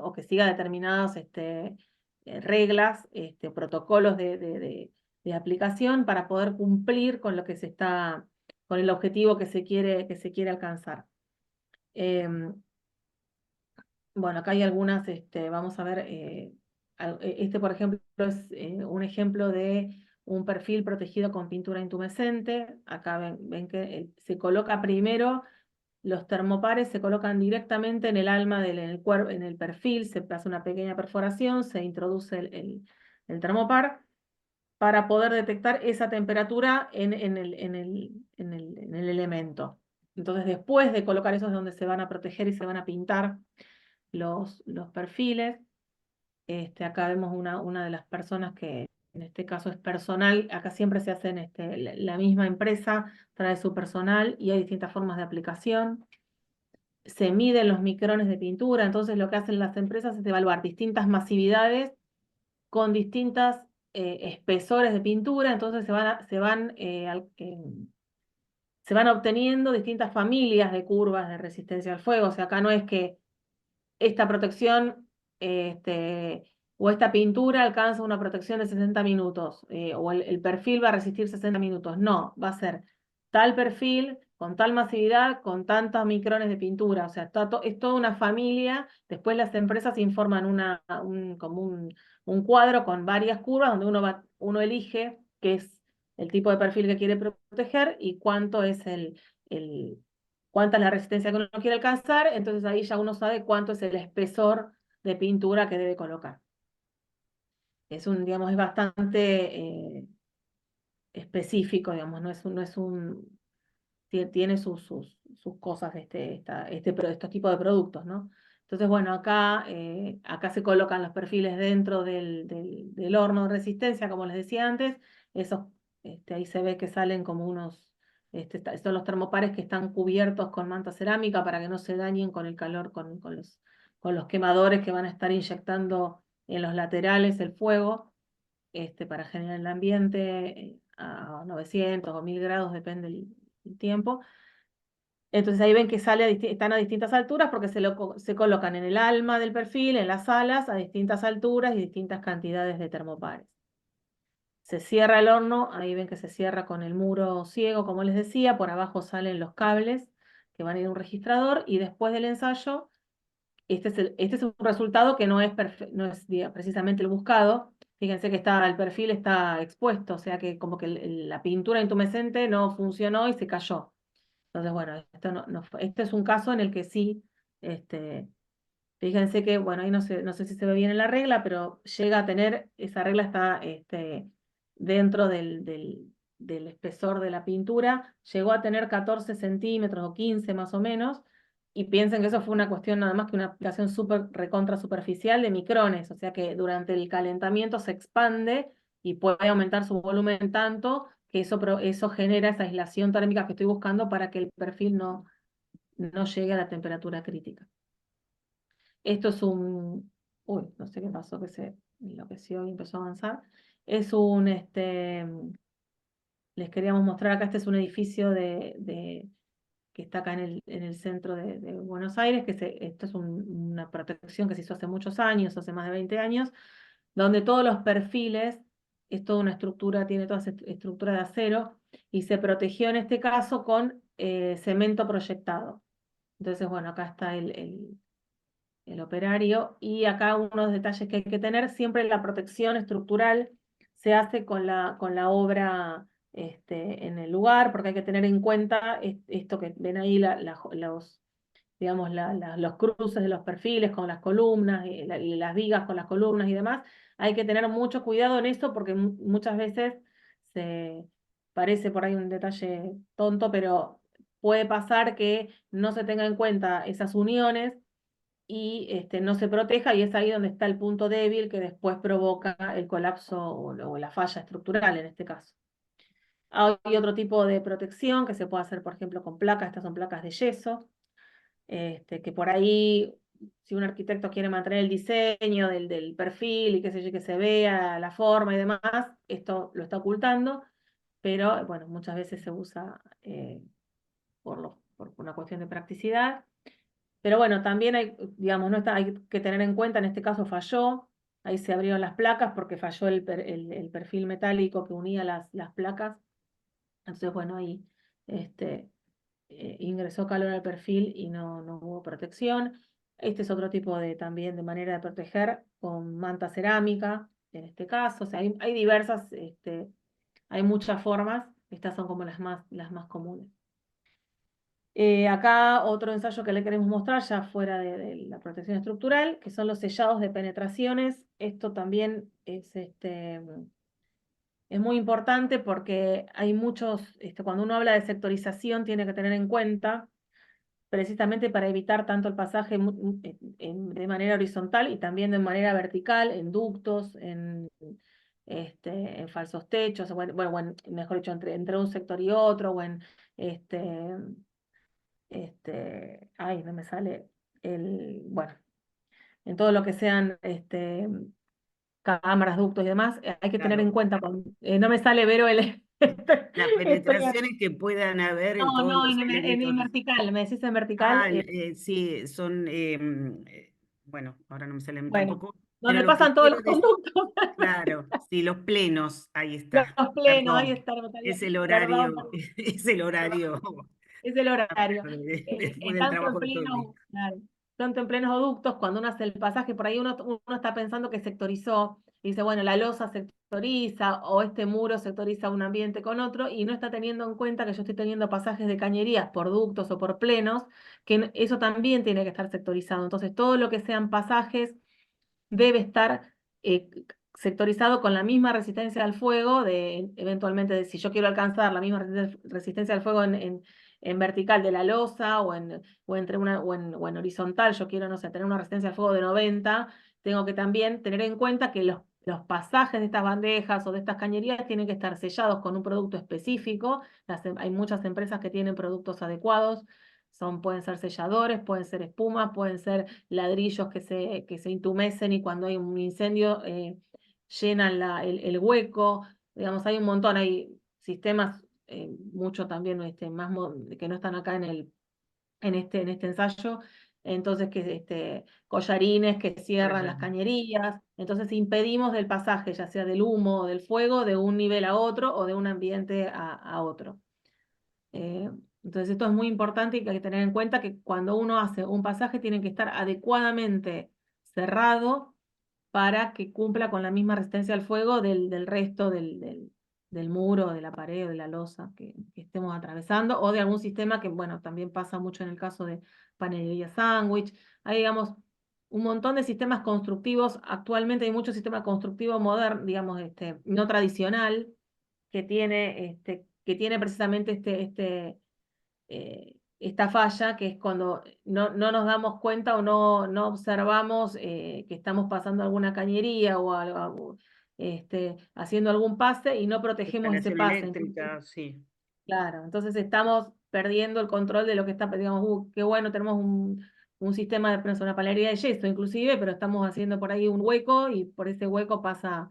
reglas, protocolos de aplicación para poder cumplir con lo que con el objetivo que se quiere alcanzar. Bueno, acá hay algunas, vamos a ver, por ejemplo es un ejemplo de un perfil protegido con pintura intumescente. Acá ven que se coloca primero, los termopares se colocan directamente en el alma, en el perfil, se hace una pequeña perforación, se introduce el termopar para poder detectar esa temperatura en el elemento. Entonces, después de colocar eso es donde se van a proteger y se van a pintar los perfiles. Acá vemos una de las personas que en este caso es personal. Acá siempre se hace en la misma empresa, trae su personal y hay distintas formas de aplicación. Se miden los micrones de pintura, entonces lo que hacen las empresas es evaluar distintas masividades con distintas espesores de pintura, entonces se van obteniendo distintas familias de curvas de resistencia al fuego. O sea, acá no es que esta protección o esta pintura alcanza una protección de 60 minutos, o el perfil va a resistir 60 minutos. No, va a ser tal perfil, con tal masividad, con tantos micrones de pintura. O sea, es toda una familia. Después las empresas informan como un cuadro con varias curvas donde uno elige qué es el tipo de perfil que quiere proteger y cuánto es cuánta es la resistencia que uno quiere alcanzar. Entonces ahí ya uno sabe cuánto es el espesor de pintura que debe colocar. Digamos, es bastante específico, digamos, tiene sus cosas estos tipos de productos, ¿no? Entonces, bueno, acá se colocan los perfiles dentro del horno de resistencia, como les decía antes. Esos, ahí se ve que salen como son los termopares que están cubiertos con manta cerámica para que no se dañen con el calor, con los quemadores que van a estar inyectando en los laterales el fuego, para generar el ambiente a 900 o 1000 grados, depende el tiempo. Entonces ahí ven que están a distintas alturas porque se colocan en el alma del perfil, en las alas, a distintas alturas y distintas cantidades de termopares. Se cierra el horno, ahí ven que se cierra con el muro ciego, como les decía, por abajo salen los cables que van a ir a un registrador y después del ensayo, este es un resultado que no es precisamente el buscado. Fíjense que el perfil está expuesto, o sea que como que la pintura intumescente no funcionó y se cayó. Entonces, bueno, este es un caso en el que sí, fíjense que, bueno, ahí no sé si se ve bien en la regla, pero llega a esa regla está dentro del espesor de la pintura, llegó a tener 14 centímetros o 15 más o menos, y piensen que eso fue una cuestión nada más que una aplicación súper recontra superficial de micrones, o sea que durante el calentamiento se expande y puede aumentar su volumen tanto que eso genera esa aislación térmica que estoy buscando para que el perfil no llegue a la temperatura crítica. Esto es uy, no sé qué pasó, que se enloqueció y empezó a avanzar. Es les queríamos mostrar acá, este es un edificio que está acá en el centro de Buenos Aires, esto es una protección que se hizo hace muchos años, hace más de 20 años, donde todos los perfiles, es toda una estructura, tiene toda esa estructura de acero, y se protegió en este caso con cemento proyectado. Entonces, bueno, acá está el operario, y acá unos detalles que hay que tener: siempre la protección estructural se hace con la obra en el lugar, porque hay que tener en cuenta esto que ven ahí, digamos, los cruces de los perfiles con las columnas, y las vigas con las columnas y demás. Hay que tener mucho cuidado en esto porque muchas veces parece por ahí un detalle tonto, pero puede pasar que no se tenga en cuenta esas uniones y no se proteja, y es ahí donde está el punto débil que después provoca el colapso o la falla estructural en este caso. Hay otro tipo de protección que se puede hacer, por ejemplo, con placas. Estas son placas de yeso, que por ahí, si un arquitecto quiere mantener el diseño del perfil y qué sé yo, que se vea la forma y demás, esto lo está ocultando, pero bueno, muchas veces se usa por una cuestión de practicidad. Pero bueno, también digamos, hay que tener en cuenta, en este caso falló, ahí se abrieron las placas porque falló el perfil metálico que unía las placas. Entonces, bueno, ahí ingresó calor al perfil y no hubo protección. Este es otro tipo también de manera de proteger, con manta cerámica, en este caso. O sea, hay diversas, hay muchas formas. Estas son como las más comunes. Acá otro ensayo que le queremos mostrar, ya fuera de la protección estructural, que son los sellados de penetraciones. Esto también es muy importante porque hay muchos, cuando uno habla de sectorización, tiene que tener en cuenta precisamente para evitar tanto el pasaje de manera horizontal y también de manera vertical, en ductos, en falsos techos, mejor dicho, entre un sector y otro, o en, ay, no me sale bueno, en todo lo que sean cámaras, ductos y demás, hay que tener en Claro, cuenta, no me sale Vero las penetraciones que puedan haber en no, todos no, los en elementos. vertical, me decís en vertical, Sí, son, bueno, ahora no me salen bueno, tampoco, pero donde lo que pasan todos quiero los decir, conductos, claro, sí, los plenos, ahí los está, plenos, ahí perdón, está, no me salía. es el horario, Perdón, perdón, es el perdón. horario Es el horario. después del Tanto en trabajo de todo el día. plenos, claro, tanto en plenos o ductos, cuando uno hace el pasaje, por ahí uno está pensando que sectorizó, y dice, bueno, la losa sectoriza, o este muro sectoriza un ambiente con otro, y no está teniendo en cuenta que yo estoy teniendo pasajes de cañerías por ductos o por plenos, que eso también tiene que estar sectorizado. Entonces, todo lo que sean pasajes debe estar sectorizado con la misma resistencia al fuego, eventualmente, si yo quiero alcanzar la misma resistencia al fuego en vertical de la losa o en horizontal, yo quiero, no sé, tener una resistencia al fuego de 90, tengo que también tener en cuenta que los pasajes de estas bandejas o de estas cañerías tienen que estar sellados con un producto específico. Hay muchas empresas que tienen productos adecuados. Pueden ser selladores, pueden ser espumas, pueden ser ladrillos que se intumecen y cuando hay un incendio llenan el hueco. Digamos, hay un montón, hay sistemas, mucho también más que no están acá en este ensayo. Entonces, collarines que cierran las cañerías. Entonces, impedimos del pasaje, ya sea del humo o del fuego, de un nivel a otro o de un ambiente a otro. Eh, entonces esto es muy importante y que hay que tener en cuenta que cuando uno hace un pasaje tiene que estar adecuadamente cerrado para que cumpla con la misma resistencia al fuego del resto del muro, de la pared o de la losa que estemos atravesando, o de algún sistema que, bueno, también pasa mucho en el caso de panelería sándwich. Hay, digamos, un montón de sistemas constructivos. Actualmente hay mucho sistema constructivo moderno, digamos, no tradicional, que tiene precisamente esta falla, que es cuando no nos damos cuenta o no observamos que estamos pasando alguna cañería o algo, haciendo algún pase y no protegemos ese Instalación pase. Entonces, eléctrica, sí. claro, entonces estamos perdiendo el control de lo que está, digamos, qué bueno, tenemos un sistema de una panadería de yeso inclusive, pero estamos haciendo por ahí un hueco y por ese hueco pasa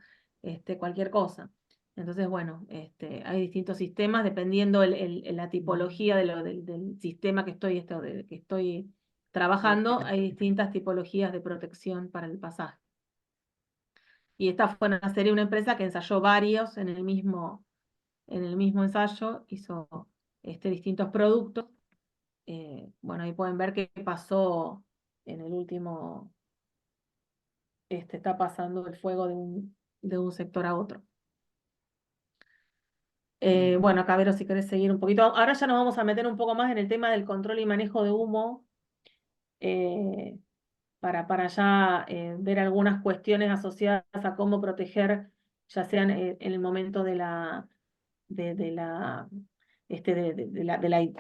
cualquier cosa. Entonces, bueno, hay distintos sistemas dependiendo la tipología del sistema que estoy trabajando, hay distintas tipologías de protección para el pasaje. Y esta fue una serie, una empresa que ensayó varios en el mismo ensayo, hizo distintos productos. Bueno, ahí pueden ver qué pasó en el último, está pasando el fuego de un sector a otro. Bueno, acá Vero, si querés seguir un poquito. Ahora ya nos vamos a meter un poco más en el tema del control y manejo de humo, eh, para ya ver algunas cuestiones asociadas a cómo proteger, ya sean en el momento de la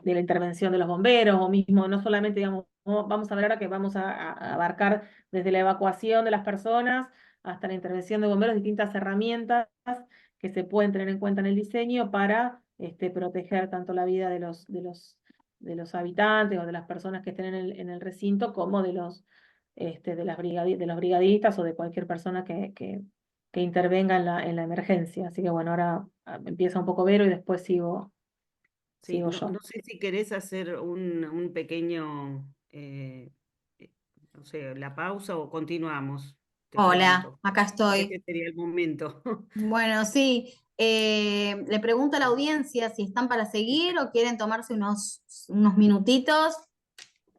intervención de los bomberos, o mismo, no solamente, digamos, vamos a ver ahora que vamos a abarcar desde la evacuación de las personas hasta la intervención de bomberos, distintas herramientas que se pueden tener en cuenta en el diseño para proteger tanto la vida de los habitantes o de las personas que estén en el recinto, como de los brigadistas o de cualquier persona que intervenga en la emergencia. Así que bueno, ahora empieza un poco Vero y después sigo Sí, no, yo. no sé si querés hacer un pequeño, no sé, la pausa o continuamos, te Hola, pregunto. acá Este estoy. sería el momento. Bueno, sí, le pregunto a la audiencia si están para seguir o quieren tomarse unos minutitos.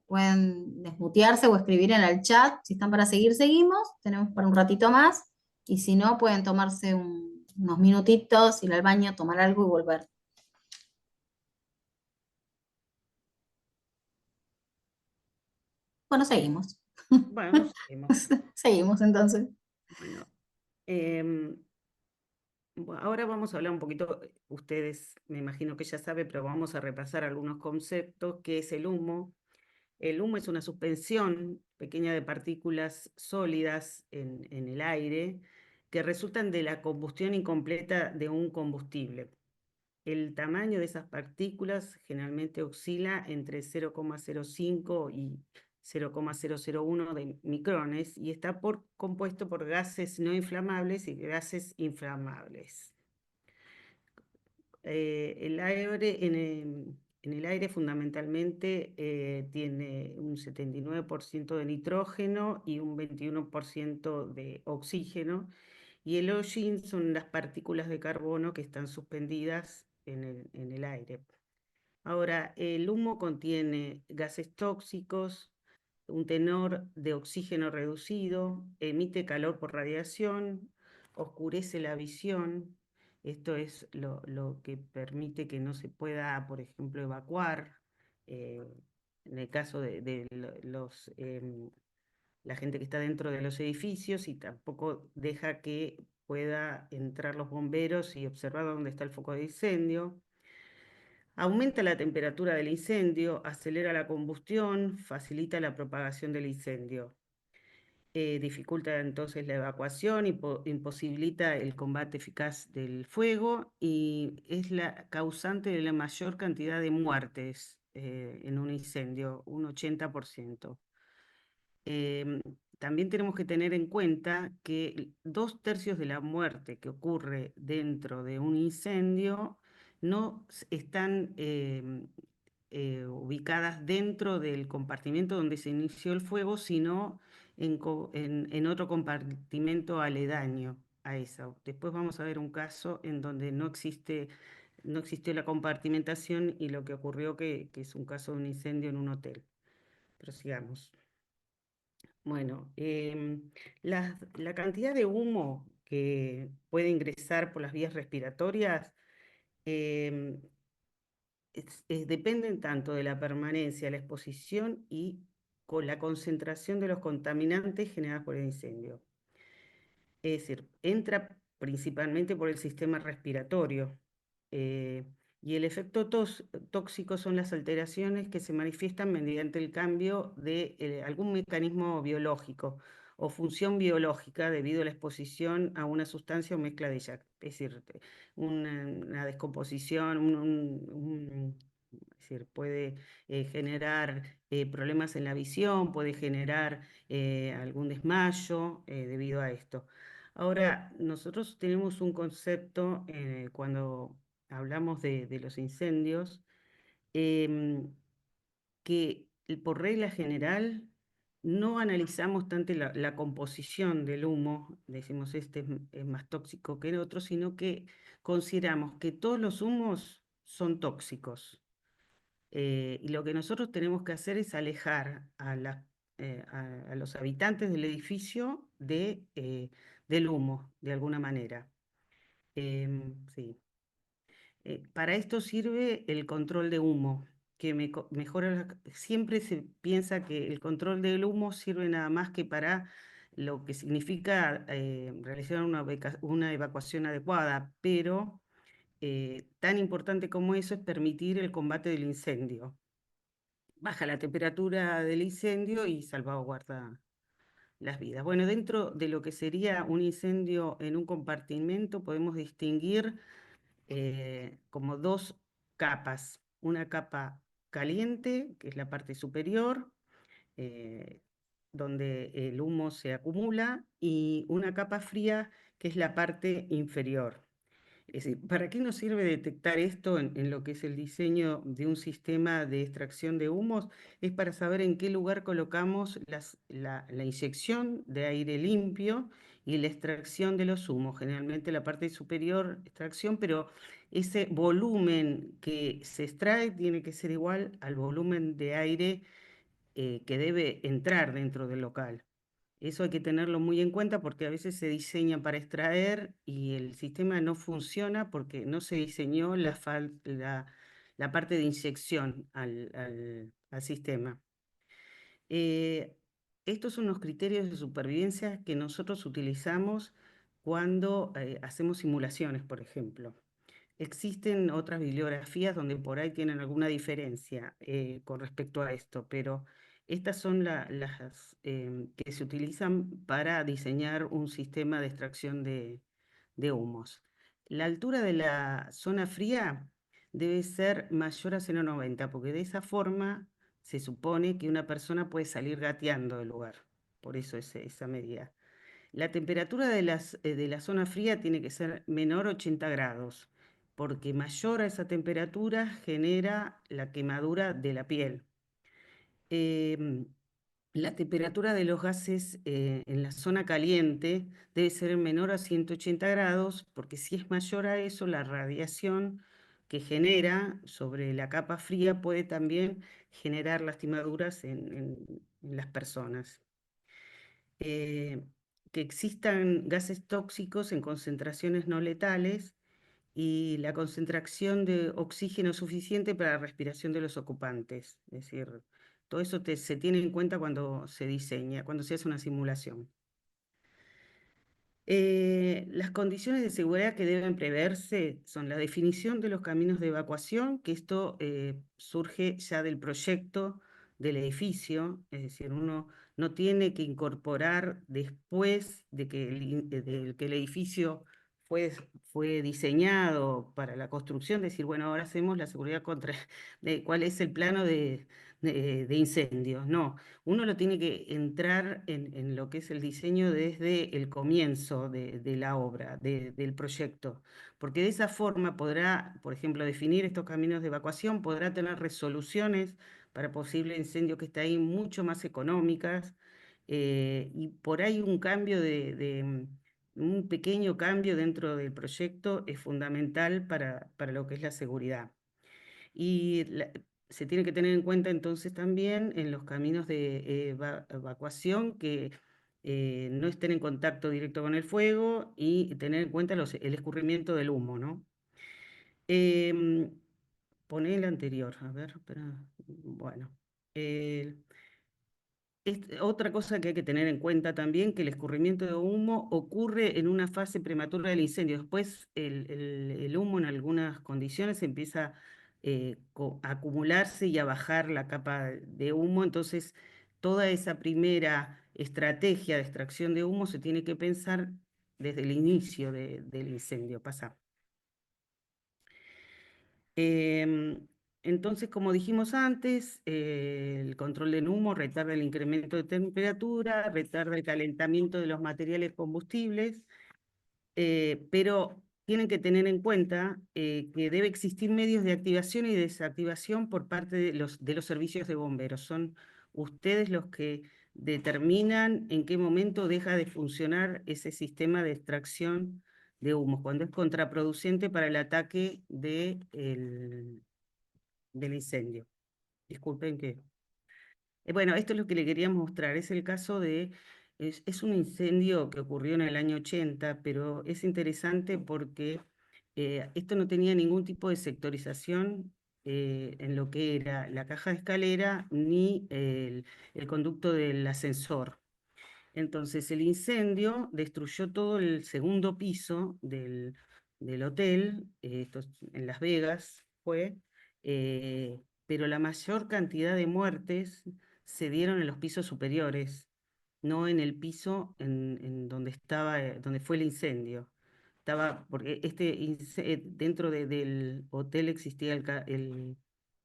Pueden desmutearse o escribir en el chat. Si están para seguir, seguimos. Tenemos para un ratito más. Y si no, pueden tomarse unos minutitos, ir al baño, tomar algo y volver. Bueno, seguimos. Bueno, seguimos. Seguimos entonces. Bueno, em, ahora vamos a hablar un poquito, ustedes me imagino que ya saben, pero vamos a repasar algunos conceptos, qué es el humo, El humo es una suspensión pequeña de partículas sólidas en el aire que resultan de la combustión incompleta de un combustible. El tamaño de esas partículas generalmente oscila entre 0,05 y 0,001 de micrones y está compuesto por gases no inflamables y gases inflamables. El aire en el aire fundamentalmente tiene un 79% de nitrógeno y un 21% de oxígeno, y el hollín son las partículas de carbono que están suspendidas en el aire. Ahora, el humo contiene gases tóxicos, un tenor de oxígeno reducido, emite calor por radiación, oscurece la visión. Esto es lo que permite que no se pueda, por ejemplo, evacuar. eh, en el caso de la gente que está dentro de los edificios, y tampoco deja que pueda entrar los bomberos y observar dónde está el foco de incendio. Aumenta la temperatura del incendio, acelera la combustión, facilita la propagación del incendio. Dificulta entonces la evacuación, imposibilita el combate eficaz del fuego y es la causante de la mayor cantidad de muertes en un incendio, un 80%. Em, También tenemos que tener en cuenta que 2/3 de la muerte que ocurre dentro de un incendio no están ubicadas dentro del compartimento donde se inició el fuego, sino en otro compartimento aledaño a eso. Después vamos a ver un caso en donde no existió la compartimentación y lo que ocurrió que es un caso de un incendio en un hotel. Prosigamos. Bueno, la cantidad de humo que puede ingresar por las vías respiratorias em, dependen tanto de la permanencia, la exposición y con la concentración de los contaminantes generados por el incendio. Es decir, entra principalmente por el sistema respiratorio. eh, y el efecto tóxico son las alteraciones que se manifiestan mediante el cambio de algún mecanismo biológico o función biológica debido a la exposición a una sustancia o mezcla de ella. Es decir, una descomposición, es decir, puede generar problemas en la visión, puede generar algún desmayo debido a esto. Ahora, nosotros tenemos un concepto cuando hablamos de los incendios, em, que por regla general no analizamos tanto la composición del humo, decimos este es más tóxico que el otro, sino que consideramos que todos los humos son tóxicos. Y lo que nosotros tenemos que hacer es alejar a los habitantes del edificio del humo, de alguna manera. Sí. Para esto sirve el control de humo, que mejora siempre se piensa que el control del humo sirve nada más que para lo que significa realizar una evacuación adecuada, pero tan importante como eso es permitir el combate del incendio. Baja la temperatura del incendio y salvaguarda las vidas. Bueno, dentro de lo que sería un incendio en un compartimento podemos distinguir como dos capas. Una capa caliente, que es la parte superior, eh, donde el humo se acumula, y una capa fría, que es la parte inferior. Es decir, ¿para qué nos sirve detectar esto en lo que es el diseño de un sistema de extracción de humos? Es para saber en qué lugar colocamos la inyección de aire limpio y la extracción de los humos. Generalmente la parte superior, extracción, pero ese volumen que se extrae tiene que ser igual al volumen de aire que debe entrar dentro del local. Eso hay que tenerlo muy en cuenta porque a veces se diseña para extraer y el sistema no funciona porque no se diseñó la parte de inyección al sistema. Eh, Estos son los criterios de supervivencia que nosotros utilizamos cuando hacemos simulaciones, por ejemplo. Existen otras bibliografías donde por ahí tienen alguna diferencia con respecto a esto, pero Estas son las que se utilizan para diseñar un sistema de extracción de humos. La altura de la zona fría debe ser mayor a 0,90, porque de esa forma se supone que una persona puede salir gateando del lugar. Por eso esa medida. La temperatura de la zona fría tiene que ser menor a 80 grados, porque mayor a esa temperatura genera la quemadura de la piel. Em, la temperatura de los gases en la zona caliente debe ser menor a 180 grados, porque si es mayor a eso, la radiación que genera sobre la capa fría puede también generar lastimaduras en las personas. Que existan gases tóxicos en concentraciones no letales y la concentración de oxígeno suficiente para la respiración de los ocupantes. Es decir, todo eso se tiene en cuenta cuando se diseña, cuando se hace una simulación. Las condiciones de seguridad que deben preverse son la definición de los caminos de evacuación, que esto surge ya del proyecto del edificio, es decir, uno no tiene que incorporar después de que el edificio fue diseñado para la construcción, decir, bueno, ahora hacemos la seguridad contra, cuál es el plano de incendios. No, uno lo tiene que entrar en lo que es el diseño desde el comienzo de la obra, del proyecto, porque de esa forma podrá, por ejemplo, definir estos caminos de evacuación, podrá tener resoluciones para posible incendio que está ahí mucho más económicas, y por ahí un cambio un pequeño cambio dentro del proyecto es fundamental para lo que es la seguridad. Y se tiene que tener en cuenta entonces también en los caminos de evacuación que no estén en contacto directo con el fuego y tener en cuenta el escurrimiento del humo, ¿no? Em, Poné el anterior, a ver, espera. Bueno. Otra cosa que hay que tener en cuenta también, que el escurrimiento de humo ocurre en una fase prematura del incendio. Después el humo en algunas condiciones empieza a acumularse y a bajar la capa de humo. Entonces, toda esa primera estrategia de extracción de humo se tiene que pensar desde el inicio del incendio. Pasa. Em, entonces, como dijimos antes, el control del humo retarda el incremento de temperatura, retarda el calentamiento de los materiales combustibles, pero tienen que tener en cuenta que debe existir medios de activación y desactivación por parte de los servicios de bomberos. Son ustedes los que determinan en qué momento deja de funcionar ese sistema de extracción de humos, cuando es contraproducente para el ataque del incendio. Disculpen que... bueno, esto es lo que le quería mostrar. Es el caso es un incendio que ocurrió en el año 80, pero es interesante porque esto no tenía ningún tipo de sectorización en lo que era la caja de escalera ni el conducto del ascensor. Entonces el incendio destruyó todo el segundo piso del hotel, esto en Las Vegas fue, pero la mayor cantidad de muertes se dieron en los pisos superiores, no en el piso en donde donde fue el incendio. Porque dentro del hotel existía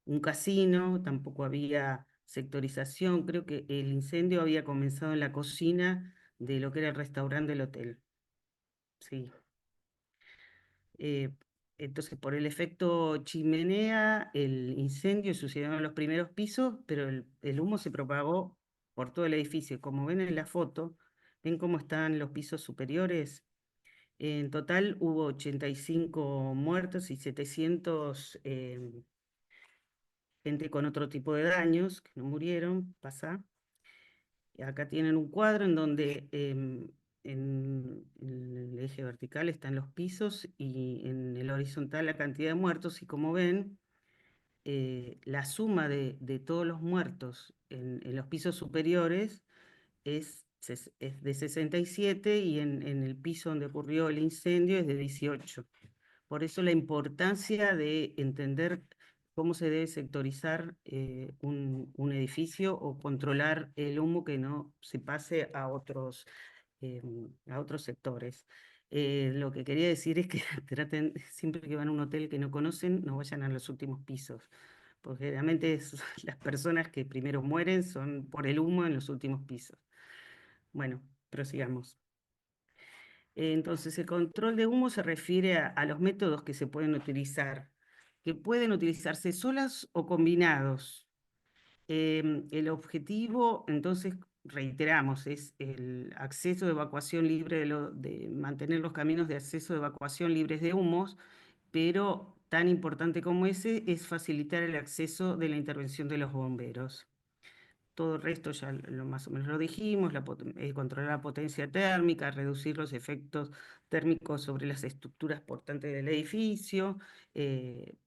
un casino, tampoco había sectorización. Creo que el incendio había comenzado en la cocina de lo que era el restaurante del hotel. Sí. Eh, entonces, por el efecto chimenea, el incendio sucedió en los primeros pisos, pero el humo se propagó por todo el edificio. Como ven en la foto, ven cómo están los pisos superiores. En total hubo 85 muertos y 700 gente con otro tipo de daños que no murieron. Pasa. Acá tienen un cuadro en donde en el eje vertical están los pisos y en el horizontal la cantidad de muertos. Y como ven, la suma de todos los muertos en los pisos superiores es de 67 y en el piso donde ocurrió el incendio es de 18. Por eso la importancia de entender cómo se debe sectorizar un edificio o controlar el humo que no se pase a otros sectores. Lo que quería decir es que traten, siempre que van a un hotel que no conocen, no vayan a los últimos pisos, porque generalmente las personas que primero mueren son por el humo en los últimos pisos. Bueno, prosigamos. Entonces, el control de humo se refiere a los métodos que se pueden utilizar, que pueden utilizarse solas o combinados. El objetivo, entonces, reiteramos, es el acceso de evacuación libre de mantener los caminos de acceso de evacuación libres de humos, pero tan importante como ese es facilitar el acceso de la intervención de los bomberos. Todo el resto ya más o menos lo dijimos, controlar la potencia térmica, reducir los efectos térmicos sobre las estructuras portantes del edificio,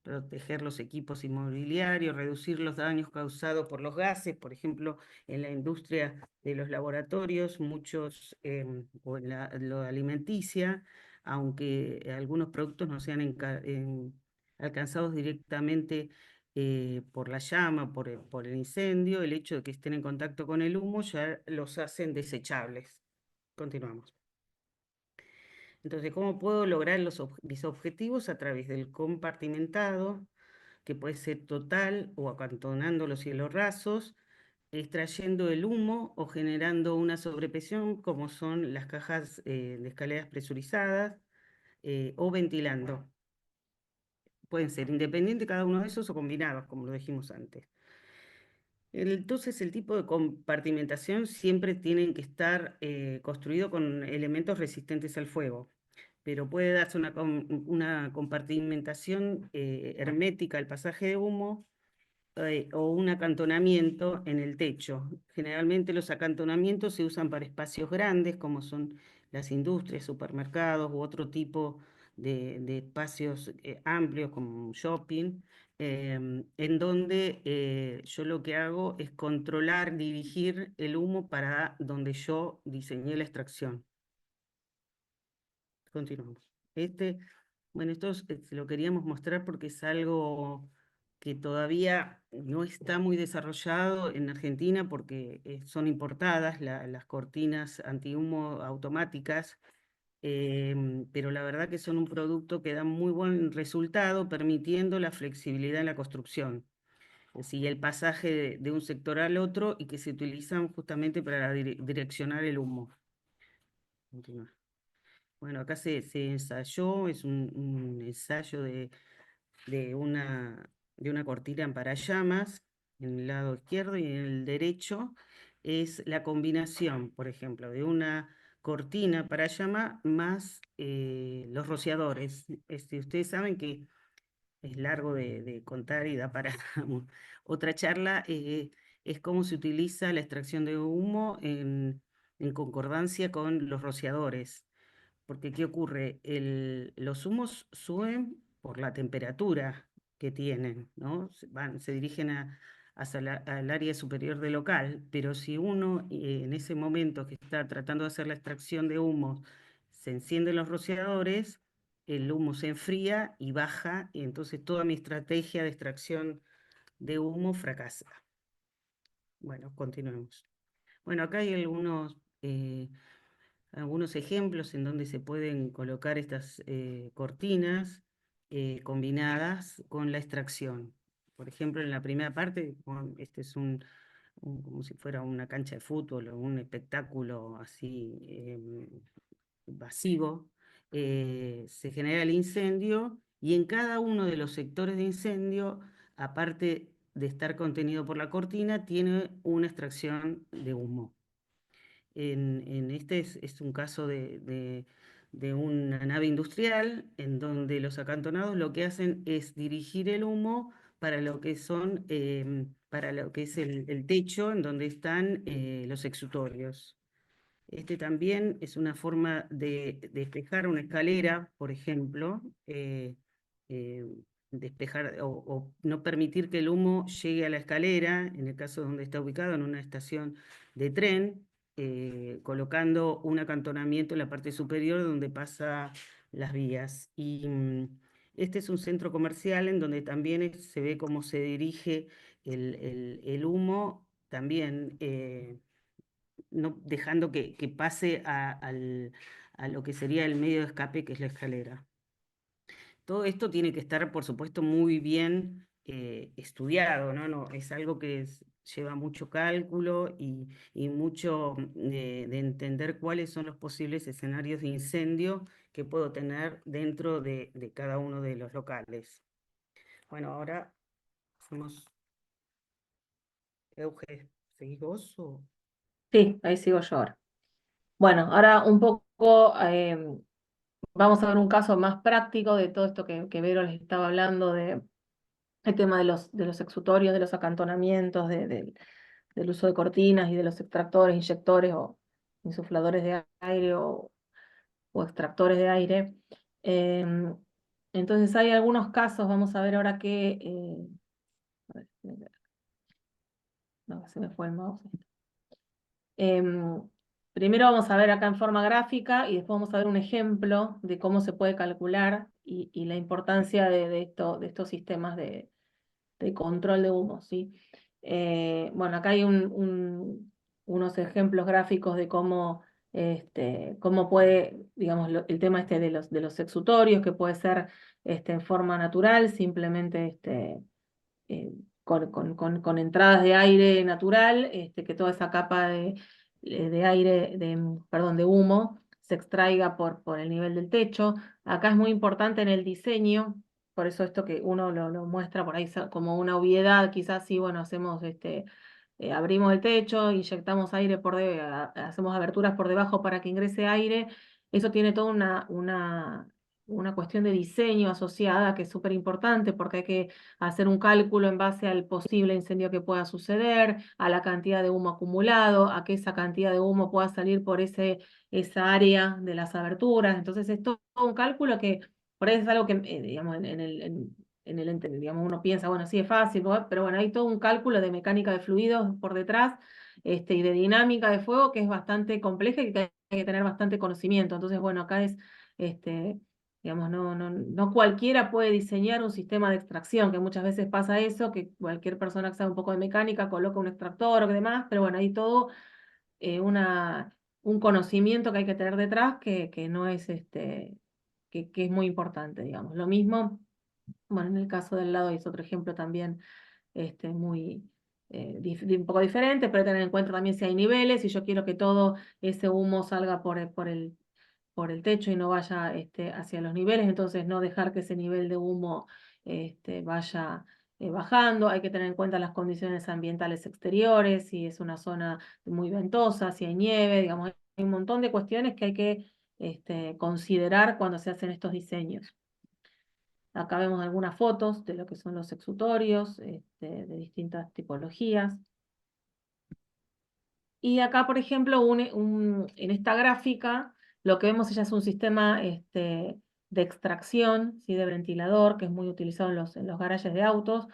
proteger los equipos inmobiliarios, reducir los daños causados por los gases, por ejemplo, en la industria de los laboratorios, muchos, o en lo alimenticia, aunque algunos productos no sean alcanzados directamente por la llama, por el incendio, el hecho de que estén en contacto con el humo ya los hacen desechables. Continuamos. Entonces, ¿cómo puedo lograr mis objetivos? A través del compartimentado, que puede ser total o acantonando los cielos rasos, extrayendo el humo o generando una sobrepresión, como son las cajas de escaleras presurizadas, o ventilando. Pueden ser independientes cada uno de esos o combinados, como lo dijimos antes. Entonces, el tipo de compartimentación siempre tiene que estar construido con elementos resistentes al fuego, pero puede darse una compartimentación hermética al pasaje de humo o un acantonamiento en el techo. Generalmente los acantonamientos se usan para espacios grandes, como son las industrias, supermercados u otro tipo de espacios amplios como un shopping, en donde yo lo que hago es controlar, dirigir el humo para donde yo diseñé la extracción. Continuamos. Bueno, se lo queríamos mostrar porque es algo que todavía no está muy desarrollado en Argentina porque son importadas las cortinas antihumo automáticas, pero la verdad que son un producto que da muy buen resultado, permitiendo la flexibilidad en la construcción. Sí, el pasaje de un sector al otro y que se utilizan justamente para direccionar el humo. Continúa. Bueno, acá se ensayó, es un ensayo de una cortina en parallamas, en el lado izquierdo y en el derecho es la combinación, por ejemplo, de una cortina para llama más los rociadores. Ustedes saben que es largo de contar y da para otra charla, es cómo se utiliza la extracción de humo en concordancia con los rociadores. Porque, ¿qué ocurre? Los humos suben por la temperatura que tienen, ¿no? Se dirigen al área superior del local, pero si uno en ese momento que está tratando de hacer la extracción de humos se encienden los rociadores, el humo se enfría y baja, y entonces toda mi estrategia de extracción de humo fracasa. Bueno, continuemos. Bueno, acá hay algunos ejemplos en donde se pueden colocar estas cortinas combinadas con la extracción. Por ejemplo, en la primera parte, este es como si fuera una cancha de fútbol o un espectáculo así masivo, se genera el incendio y en cada uno de los sectores de incendio, aparte de estar contenido por la cortina, tiene una extracción de humo. En este es un caso de una nave industrial en donde los acantonados lo que hacen es dirigir el humo para lo que para lo que es el techo en donde están los exutorios. Este también es una forma de despejar una escalera, por ejemplo, eh, despejar o no permitir que el humo llegue a la escalera, en el caso donde está ubicado, en una estación de tren, colocando un acantonamiento en la parte superior donde pasa las vías. Y Este es un centro comercial en donde también se ve cómo se dirige el humo, también no dejando que pase a lo que sería el medio de escape, que es la escalera. Todo esto tiene que estar, por supuesto, muy bien estudiado, ¿no? Es algo que lleva mucho cálculo y mucho de entender cuáles son los posibles escenarios de incendio que puedo tener dentro de cada uno de los locales. Bueno, ahora hacemos... Euge, ¿seguís vos o...? Sí, ahí sigo yo ahora. Bueno, ahora un poco vamos a ver un caso más práctico de todo esto que Vero les estaba hablando, el tema de los exutorios, de los acantonamientos, del uso de cortinas y de los extractores, inyectores o insufladores de aire o extractores de aire. Em, entonces hay algunos casos, vamos a ver ahora a ver, no, se me fue el mouse. Em, Primero vamos a ver acá en forma gráfica y después vamos a ver un ejemplo de cómo se puede calcular y la importancia de estos sistemas de control de humo, ¿sí? Bueno, acá hay unos ejemplos gráficos de cómo puede, digamos, el tema de los exutorios, que puede ser en forma natural, simplemente eh, con entradas de aire natural, que toda esa capa de aire, perdón, de humo se extraiga por el nivel del techo. Acá es muy importante en el diseño, por eso esto que uno lo muestra por ahí como una obviedad, quizás sí, bueno, hacemos abrimos el techo, inyectamos aire hacemos aberturas por debajo para que ingrese aire. Eso tiene toda una cuestión de diseño asociada que es súper importante porque hay que hacer un cálculo en base al posible incendio que pueda suceder, a la cantidad de humo acumulado, a que esa cantidad de humo pueda salir por esa área de las aberturas. Entonces es todo un cálculo que por ahí es algo que, digamos, digamos, uno piensa, bueno, sí es fácil, ¿no? Pero bueno, hay todo un cálculo de mecánica de fluidos por detrás, y de dinámica de fuego que es bastante compleja y que hay que tener bastante conocimiento. Entonces, bueno, acá es, digamos, no cualquiera puede diseñar un sistema de extracción, que muchas veces pasa eso, que cualquier persona que sabe un poco de mecánica coloca un extractor o demás, pero bueno, hay todo un conocimiento que hay que tener detrás que no es que es muy importante, digamos. Lo mismo, bueno, en el caso del lado es otro ejemplo también muy un poco diferente, pero tener en cuenta también si hay niveles, y yo quiero que todo ese humo salga por el techo y no vaya hacia los niveles, entonces no dejar que ese nivel de humo vaya bajando. Hay que tener en cuenta las condiciones ambientales exteriores, si es una zona muy ventosa, si hay nieve, digamos, hay un montón de cuestiones que hay que considerar cuando se hacen estos diseños. Acá vemos algunas fotos de lo que son los exutorios de distintas tipologías. Y acá, por ejemplo, en esta gráfica, lo que vemos ya es un sistema de extracción, ¿sí? De ventilador, que es muy utilizado en los garajes de autos.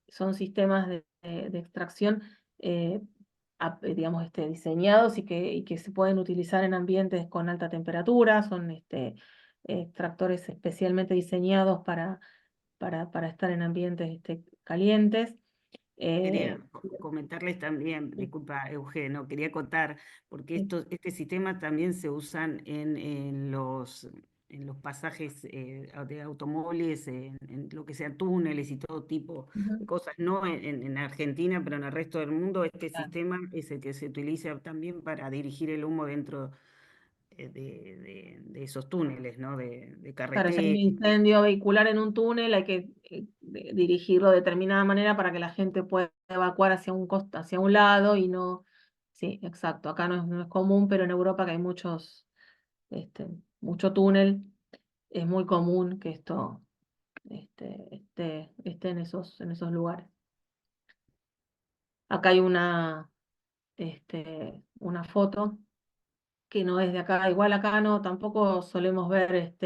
Son sistemas de extracción, digamos, diseñados y que se pueden utilizar en ambientes con alta temperatura. Son extractores especialmente diseñados para estar en ambientes calientes. Quería comentarles también, Sí. disculpa Eugenio, quería contar, porque Sí. este sistema también se usan en los pasajes de automóviles, en lo que sean túneles y todo tipo Ujú. de cosas, no en Argentina, pero en el resto del mundo. Este Claro. sistema es el que se utiliza también para dirigir el humo dentro de esos túneles, ¿no? De Claro, si hay un carretera. incendio vehicular en un túnel, hay que dirigirlo de determinada manera para que la gente pueda evacuar hacia un lado y no. Sí, exacto. Acá no es común, pero en Europa que hay mucho túnel, es muy común que esto esté en esos lugares. Acá hay una foto que no es de acá. Igual acá no, tampoco solemos ver,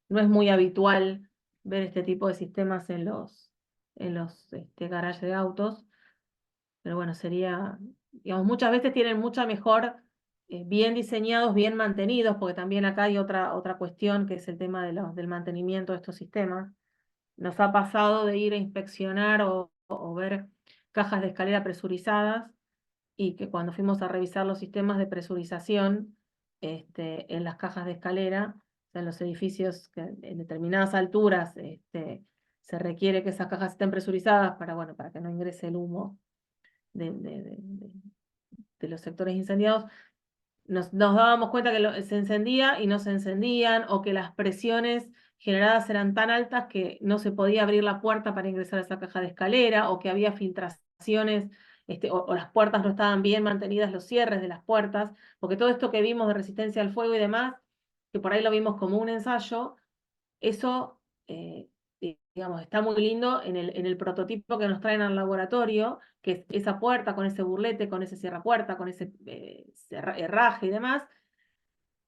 no es muy habitual ver este tipo de sistemas en los garajes de autos, pero bueno, sería, digamos, muchas veces tienen mucha mejor bien diseñados, bien mantenidos, porque también acá hay otra cuestión que es el tema del mantenimiento de estos sistemas. Nos ha pasado de ir a inspeccionar o ver cajas de escalera presurizadas y que cuando fuimos a revisar los sistemas de presurización en las cajas de escalera, o sea, en los edificios que en determinadas alturas se requiere que esas cajas estén presurizadas para, bueno, para que no ingrese el humo de, de- de- de- de los sectores incendiados. Nos dábamos cuenta que se encendía y no se encendían, o que las presiones generadas eran tan altas que no se podía abrir la puerta para ingresar a esa caja de escalera, o que había filtraciones, o las puertas no estaban bien mantenidas, los cierres de las puertas, porque todo esto que vimos de resistencia al fuego y demás, que por ahí lo vimos como un ensayo, eso, digamos, está muy lindo en el prototipo que nos traen al laboratorio, que es esa puerta con ese burlete, con ese cierrapuerta, con ese herraje y demás,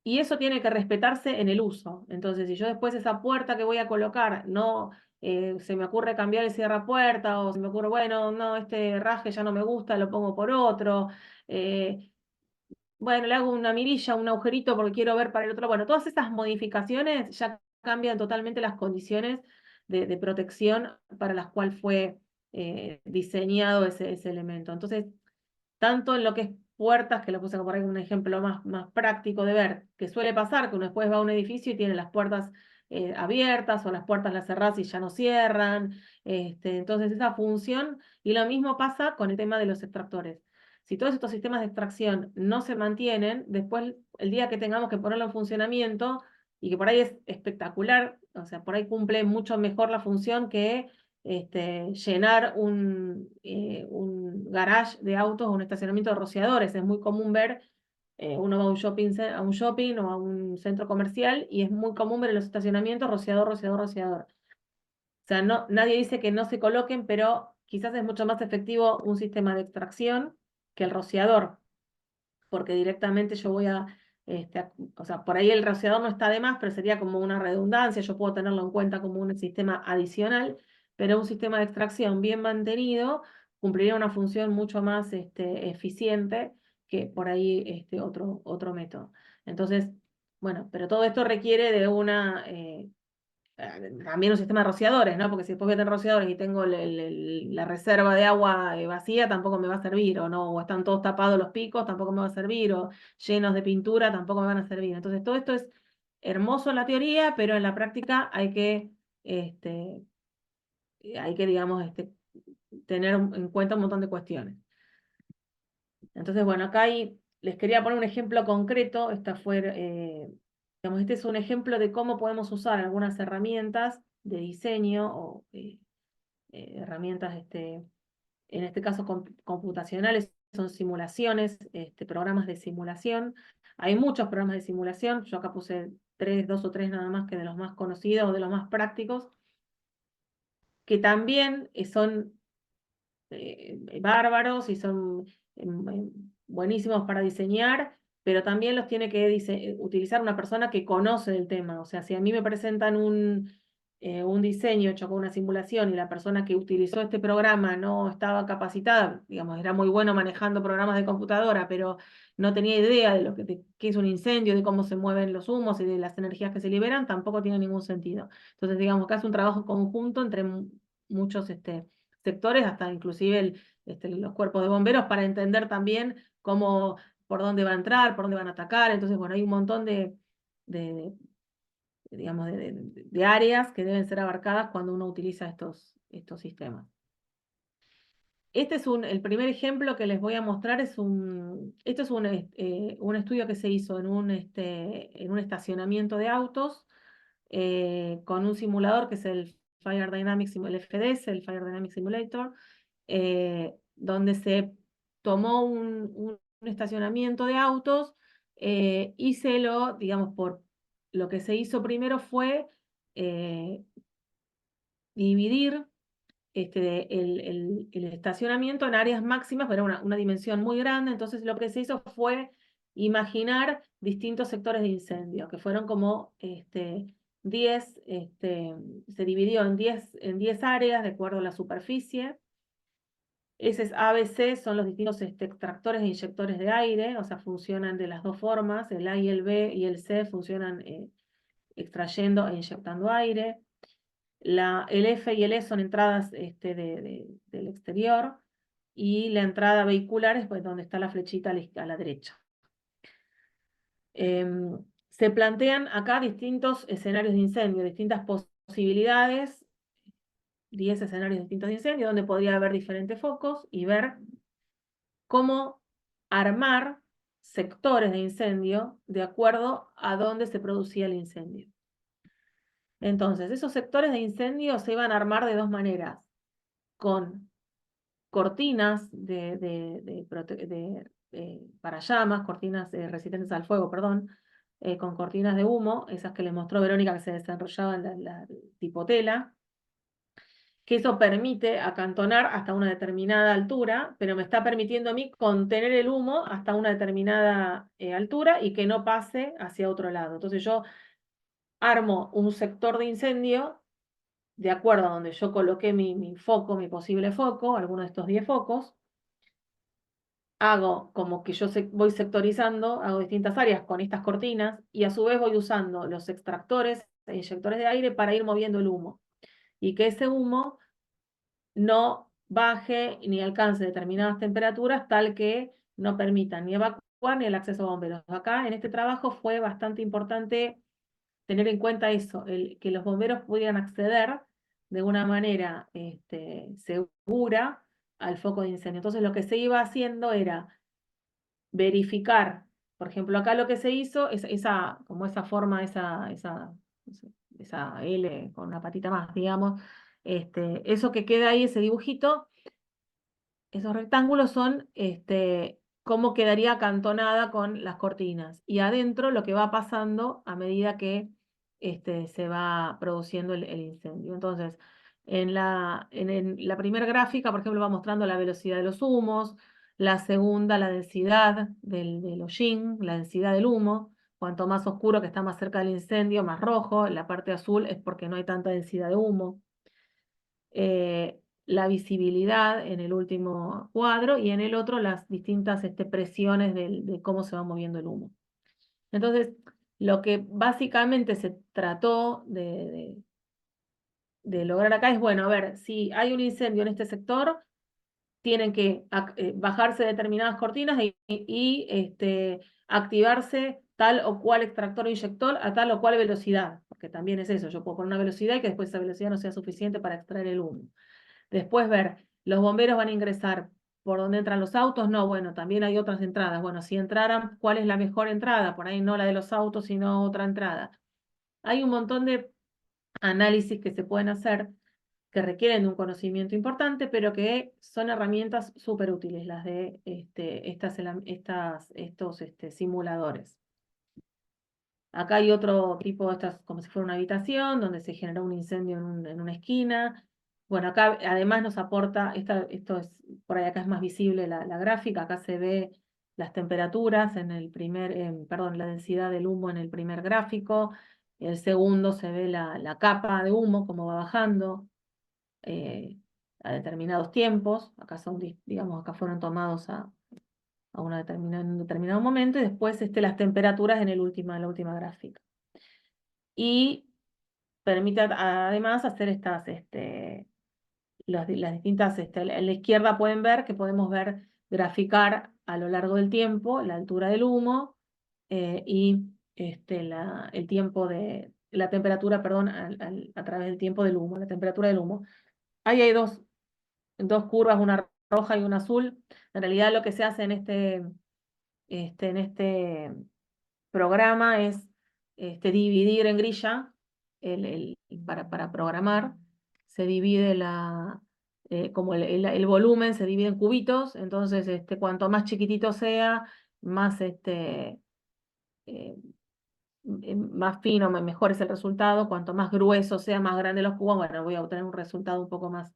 y eso tiene que respetarse en el uso. Entonces, si yo después esa puerta que voy a colocar, no se me ocurre cambiar el cierrapuerta, o se me ocurre, bueno, no, este herraje ya no me gusta, lo pongo por otro, bueno, le hago una mirilla, un agujerito porque quiero ver para el otro. Bueno, todas esas modificaciones ya cambian totalmente las condiciones de protección para las cuales fue diseñado ese elemento. Entonces, tanto en lo que es puertas, que lo puse por ahí como un ejemplo más práctico de ver, que suele pasar que uno después va a un edificio y tiene las puertas abiertas, o las puertas las cerrás y ya no cierran. Entonces, esa función, y lo mismo pasa con el tema de los extractores. Si todos estos sistemas de extracción no se mantienen, después el día que tengamos que ponerlo en funcionamiento, y que por ahí es espectacular, o sea, por ahí cumple mucho mejor la función que llenar un garage de autos o un estacionamiento de rociadores. Es muy común ver, uno va a un shopping o a un centro comercial, y es muy común ver en los estacionamientos rociador, rociador, rociador. O sea, nadie dice que no se coloquen, pero quizás es mucho más efectivo un sistema de extracción que el rociador, porque directamente yo voy o sea, por ahí el rociador no está de más, pero sería como una redundancia, yo puedo tenerlo en cuenta como un sistema adicional, pero un sistema de extracción bien mantenido cumpliría una función mucho más eficiente que por ahí otro método. Entonces, bueno, pero todo esto requiere de también un sistema de rociadores, ¿no? Porque si después voy a tener rociadores y tengo la reserva de agua vacía, tampoco me va a servir, o no, o están todos tapados los picos, tampoco me va a servir, o llenos de pintura, tampoco me van a servir. Entonces, todo esto es hermoso en la teoría, pero en la práctica este, digamos, tener en cuenta un montón de cuestiones. Entonces, bueno, acá les quería poner un ejemplo concreto. Digamos, este es un ejemplo de cómo podemos usar algunas herramientas de diseño, o herramientas, en este caso computacionales, son simulaciones, programas de simulación. Hay muchos programas de simulación, yo acá puse dos o tres nada más, que de los más conocidos o de los más prácticos, que también son bárbaros y son buenísimos para diseñar, pero también los tiene que utilizar una persona que conoce el tema. O sea, si a mí me presentan un diseño hecho con una simulación, y la persona que utilizó este programa no estaba capacitada, digamos, era muy bueno manejando programas de computadora, pero no tenía idea de qué es un incendio, de cómo se mueven los humos y de las energías que se liberan, tampoco tiene ningún sentido. Entonces, digamos que hace un trabajo conjunto entre muchos sectores, hasta inclusive los cuerpos de bomberos, para entender también por dónde va a entrar, por dónde van a atacar. Entonces, bueno, hay un montón de, digamos, de áreas que deben ser abarcadas cuando uno utiliza estos sistemas. Este es el primer ejemplo que les voy a mostrar. Esto es un estudio que se hizo en un estacionamiento de autos, con un simulador que es el Fire Dynamics, el FDS, el Fire Dynamic Simulator, donde se tomó un estacionamiento de autos, y digamos, lo que se hizo primero fue dividir el estacionamiento en áreas máximas, pero era una dimensión muy grande. Entonces lo que se hizo fue imaginar distintos sectores de incendio, que fueron como 10, se dividió en 10 áreas de acuerdo a la superficie. Ese ABC son los distintos extractores e inyectores de aire, o sea, funcionan de las dos formas, el A y el B y el C funcionan extrayendo e inyectando aire. El F y el E son entradas del exterior, y la entrada vehicular es pues, donde está la flechita a la derecha. Se plantean acá distintos escenarios de incendio, distintas posibilidades, 10 escenarios distintos de incendio, donde podría haber diferentes focos, y ver cómo armar sectores de incendio de acuerdo a dónde se producía el incendio. Entonces, esos sectores de incendio se iban a armar de dos maneras: con cortinas para llamas, cortinas resistentes al fuego, perdón, con cortinas de humo, esas que les mostró Verónica que se desarrollaban la tipo tela, que eso permite acantonar hasta una determinada altura, pero me está permitiendo a mí contener el humo hasta una determinada altura y que no pase hacia otro lado. Entonces yo armo un sector de incendio de acuerdo a donde yo coloqué mi foco, mi posible foco, alguno de estos 10 focos. Hago como que yo voy sectorizando, hago distintas áreas con estas cortinas, y a su vez voy usando los extractores e inyectores de aire para ir moviendo el humo, y que ese humo no baje ni alcance determinadas temperaturas tal que no permitan ni evacuar ni el acceso a bomberos. Acá en este trabajo fue bastante importante tener en cuenta eso, que los bomberos pudieran acceder de una manera segura al foco de incendio. Entonces lo que se iba haciendo era verificar, por ejemplo, acá lo que se hizo es como esa forma, esa L con una patita más, digamos, eso que queda ahí, ese dibujito, esos rectángulos son cómo quedaría acantonada con las cortinas. Y adentro lo que va pasando a medida que se va produciendo el incendio. Entonces, en la primera gráfica, por ejemplo, va mostrando la velocidad de los humos, la segunda, la densidad del hollín, la densidad del humo. Cuanto más oscuro, que está más cerca del incendio, más rojo. La parte azul es porque no hay tanta densidad de humo. La visibilidad en el último cuadro, y en el otro las distintas presiones de cómo se va moviendo el humo. Entonces, lo que básicamente se trató de lograr acá es, bueno, a ver, si hay un incendio en este sector, tienen que bajarse determinadas cortinas y activarse tal o cual extractor o inyector a tal o cual velocidad, porque también es eso, yo puedo poner una velocidad y que después esa velocidad no sea suficiente para extraer el humo. Después ver, los bomberos van a ingresar por dónde entran los autos. No, bueno, también hay otras entradas. Bueno, si entraran, ¿cuál es la mejor entrada? Por ahí no la de los autos, sino otra entrada. Hay un montón de análisis que se pueden hacer que requieren de un conocimiento importante, pero que son herramientas súper útiles, las de estos simuladores. Acá hay otro tipo, como si fuera una habitación, donde se generó un incendio en una esquina. Bueno, acá además nos aporta, esto es, por ahí acá es más visible la gráfica, acá se ve las temperaturas en el perdón, la densidad del humo en el primer gráfico. El segundo se ve la capa de humo, cómo va bajando a determinados tiempos. Acá son, digamos, acá fueron tomados en un determinado momento, y después las temperaturas en la última gráfica. Y permite además hacer las distintas, en la izquierda pueden ver que podemos graficar a lo largo del tiempo la altura del humo y el tiempo la temperatura, perdón, a través del tiempo del humo, la temperatura del humo. Ahí hay dos curvas, una roja y una azul. En realidad lo que se hace en este programa es dividir en grilla para programar. Se divide como el volumen se divide en cubitos, entonces cuanto más chiquitito sea, más más fino, mejor es el resultado. Cuanto más grueso sea, más grande los cubos, bueno, voy a obtener un resultado un poco más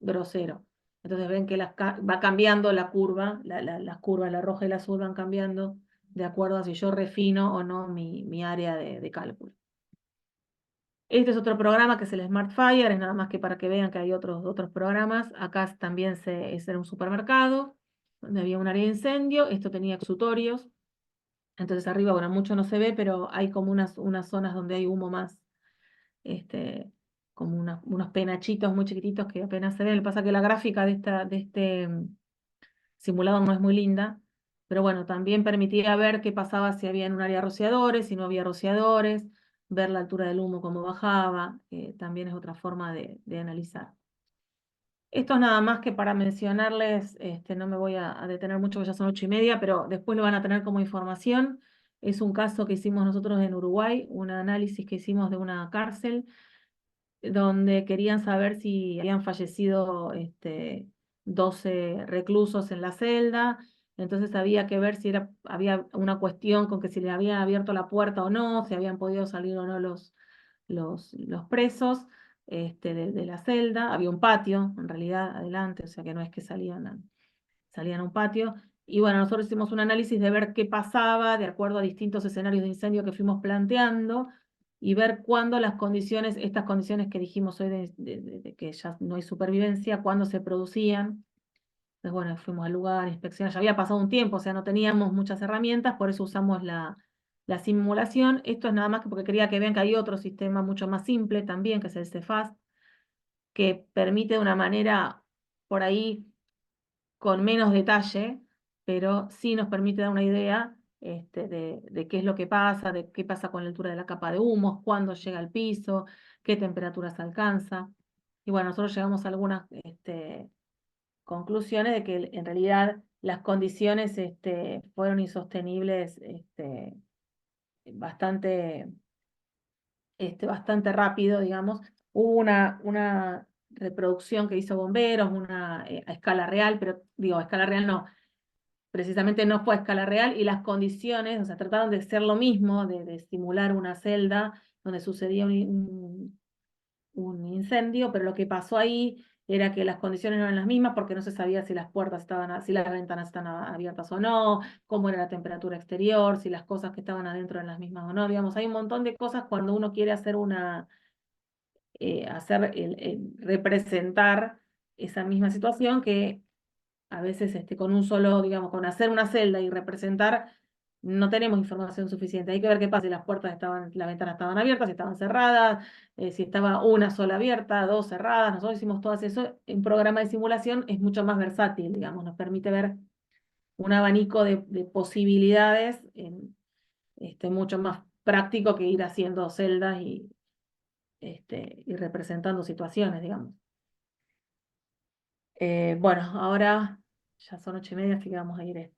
grosero. Entonces ven que va cambiando la curva, las curvas, la roja y la azul van cambiando de acuerdo a si yo refino o no mi área de cálculo. Este es otro programa que es el Smart Fire, es nada más que para que vean que hay otros programas. Acá también es en un supermercado, donde había un área de incendio. Esto tenía exutorios. Entonces arriba, bueno, mucho no se ve, pero hay como unas zonas donde hay humo más, como unos penachitos muy chiquititos que apenas se ven. Lo que pasa es que la gráfica de este simulado no es muy linda, pero bueno, también permitía ver qué pasaba si había en un área rociadores, si no había rociadores, ver la altura del humo, cómo bajaba, también es otra forma de analizar. Esto es nada más que para mencionarles, no me voy a detener mucho, que ya son 8:30, pero después lo van a tener como información. Es un caso que hicimos nosotros en Uruguay, un análisis que hicimos de una cárcel, donde querían saber si habían fallecido 12 reclusos en la celda. Entonces había que ver si había una cuestión con que si le habían abierto la puerta o no, si habían podido salir o no los presos de la celda. Había un patio, en realidad, adelante, o sea que no es que salían a un patio. Y bueno, nosotros hicimos un análisis de ver qué pasaba de acuerdo a distintos escenarios de incendio que fuimos planteando y ver cuándo estas condiciones que dijimos hoy de que ya no hay supervivencia, cuándo se producían. Entonces, bueno, fuimos al lugar, inspecciones, ya había pasado un tiempo, o sea, no teníamos muchas herramientas, por eso usamos la simulación. Esto es nada más que porque quería que vean que hay otro sistema mucho más simple también, que es el Cefas, que permite de una manera por ahí con menos detalle, pero sí nos permite dar una idea de qué es lo que pasa, de qué pasa con la altura de la capa de humos, cuándo llega al piso, qué temperaturas alcanza. Y bueno, nosotros llegamos a algunas conclusiones de que en realidad las condiciones fueron insostenibles bastante, bastante rápido, digamos. Hubo una reproducción que hizo Bomberos, a escala real, pero digo, a escala real no, precisamente no fue a escala real y las condiciones, o sea, trataron de ser lo mismo, de simular una celda donde sucedía un incendio, pero lo que pasó ahí era que las condiciones no eran las mismas porque no se sabía si las puertas si las ventanas estaban abiertas o no, cómo era la temperatura exterior, si las cosas que estaban adentro eran las mismas o no. Digamos, hay un montón de cosas cuando uno quiere hacer representar esa misma situación que a veces con un solo, digamos, con hacer una celda y representar, no tenemos información suficiente. Hay que ver qué pasa si las ventanas estaban abiertas, si estaban cerradas, si estaba una sola abierta, dos cerradas. Nosotros hicimos todo eso. Un programa de simulación es mucho más versátil, digamos, nos permite ver un abanico de posibilidades mucho más práctico que ir haciendo celdas y representando situaciones, digamos. Bueno, ahora ya son 8:30, así que vamos a ir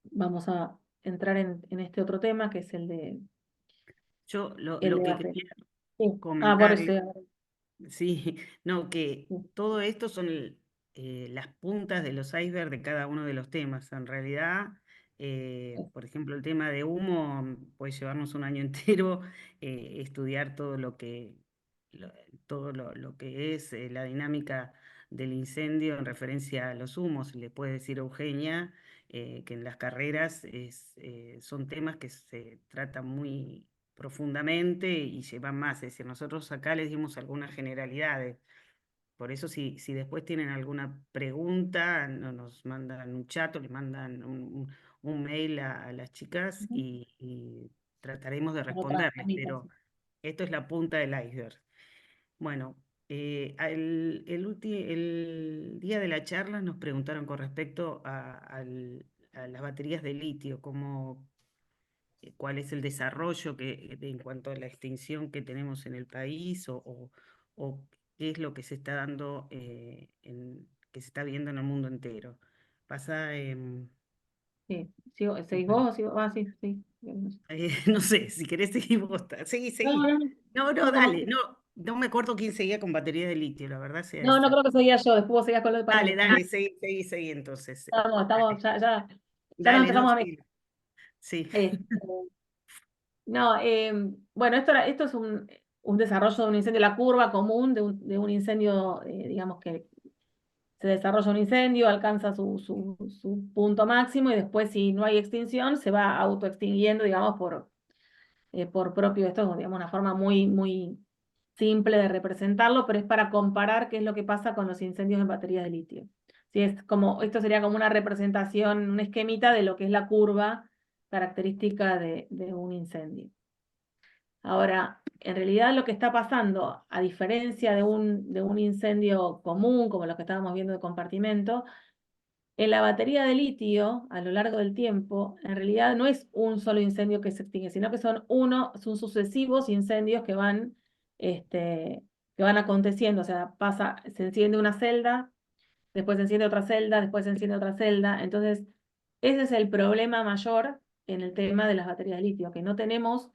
vamos a entrar en este otro tema que es Yo el lo de que batería. quería Sí. Por comentar, eso. sí, no, que Sí, todo esto son las puntas de los icebergs de cada uno de los temas. En realidad, sí, por ejemplo, el tema de humo puede llevarnos un año entero estudiar todo lo, lo que es la dinámica del incendio en referencia a los humos. Le puede decir a Eugenia que en las carreras son temas que se tratan muy profundamente y llevan más. Es decir, nosotros acá les dimos algunas generalidades. Por eso, si después tienen alguna pregunta, nos mandan un chat o le mandan un mail a las chicas ujú. y trataremos de Lo responderles, transmito, pero sí. esto es la punta del iceberg. Bueno, el día de la charla nos preguntaron con respecto a las baterías de litio, cuál es el desarrollo en cuanto a la extinción que tenemos en el país o qué es lo que se está dando, que se está viendo en el mundo entero. Pasa, Sí. ¿Seguís bueno, vos o sigo? Ah, sí, sí. no sé, si querés seguir vos, seguí, No, seguí. no, no. No, No, como, dale, no me acuerdo quién seguía con batería de litio, la verdad sea no, no esta. creo que seguía yo, después vos seguías con lo de Dale, paneles. dale, seguí entonces. Estamos, Dale, ya nos dale, no, empezamos a sí. Sí. mezclar. No, bueno, esto es un desarrollo de un incendio, la curva común de un incendio, digamos que se desarrolla un incendio, alcanza su punto máximo y después si no hay extinción se va autoextinguiendo, digamos, por propio. Esto es, digamos, una forma muy simple de representarlo, pero es para comparar qué es lo que pasa con los incendios en baterías de litio. ¿Sí? Esto sería como una representación, un esquemita de lo que es la curva característica de un incendio. Ahora, en realidad lo que está pasando, a diferencia de un incendio común, como los que estábamos viendo de compartimento, en la batería de litio, a lo largo del tiempo, en realidad no es un solo incendio que se extingue, sino que son sucesivos incendios que van aconteciendo. O sea, se enciende una celda, después se enciende otra celda, después se enciende otra celda. Entonces, ese es el problema mayor en el tema de las baterías de litio, que no tenemos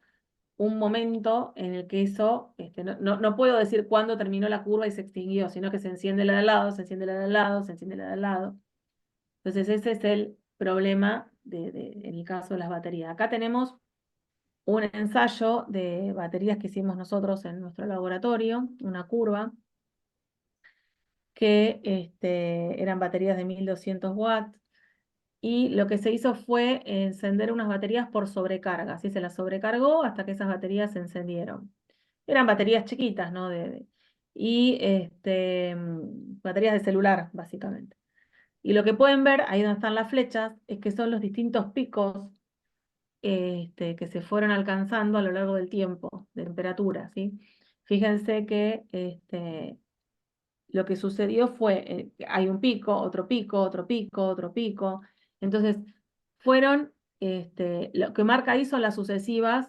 un momento en el que eso, no puedo decir cuándo terminó la curva y se extinguió, sino que se enciende la de al lado, se enciende la de al lado, se enciende la de al lado. Entonces ese es el problema en el caso de las baterías. Acá tenemos un ensayo de baterías que hicimos nosotros en nuestro laboratorio, una curva, que eran baterías de 1200 watts, y lo que se hizo fue encender unas baterías por sobrecarga. Así se las sobrecargó hasta que esas baterías se encendieron. Eran baterías chiquitas, ¿no? Baterías de celular, básicamente. Y lo que pueden ver, ahí donde están las flechas, es que son los distintos picos que se fueron alcanzando a lo largo del tiempo, de temperatura, ¿sí? Fíjense que lo que sucedió fue, hay un pico, otro pico, otro pico, otro pico. Entonces, lo que marca ahí son los sucesivos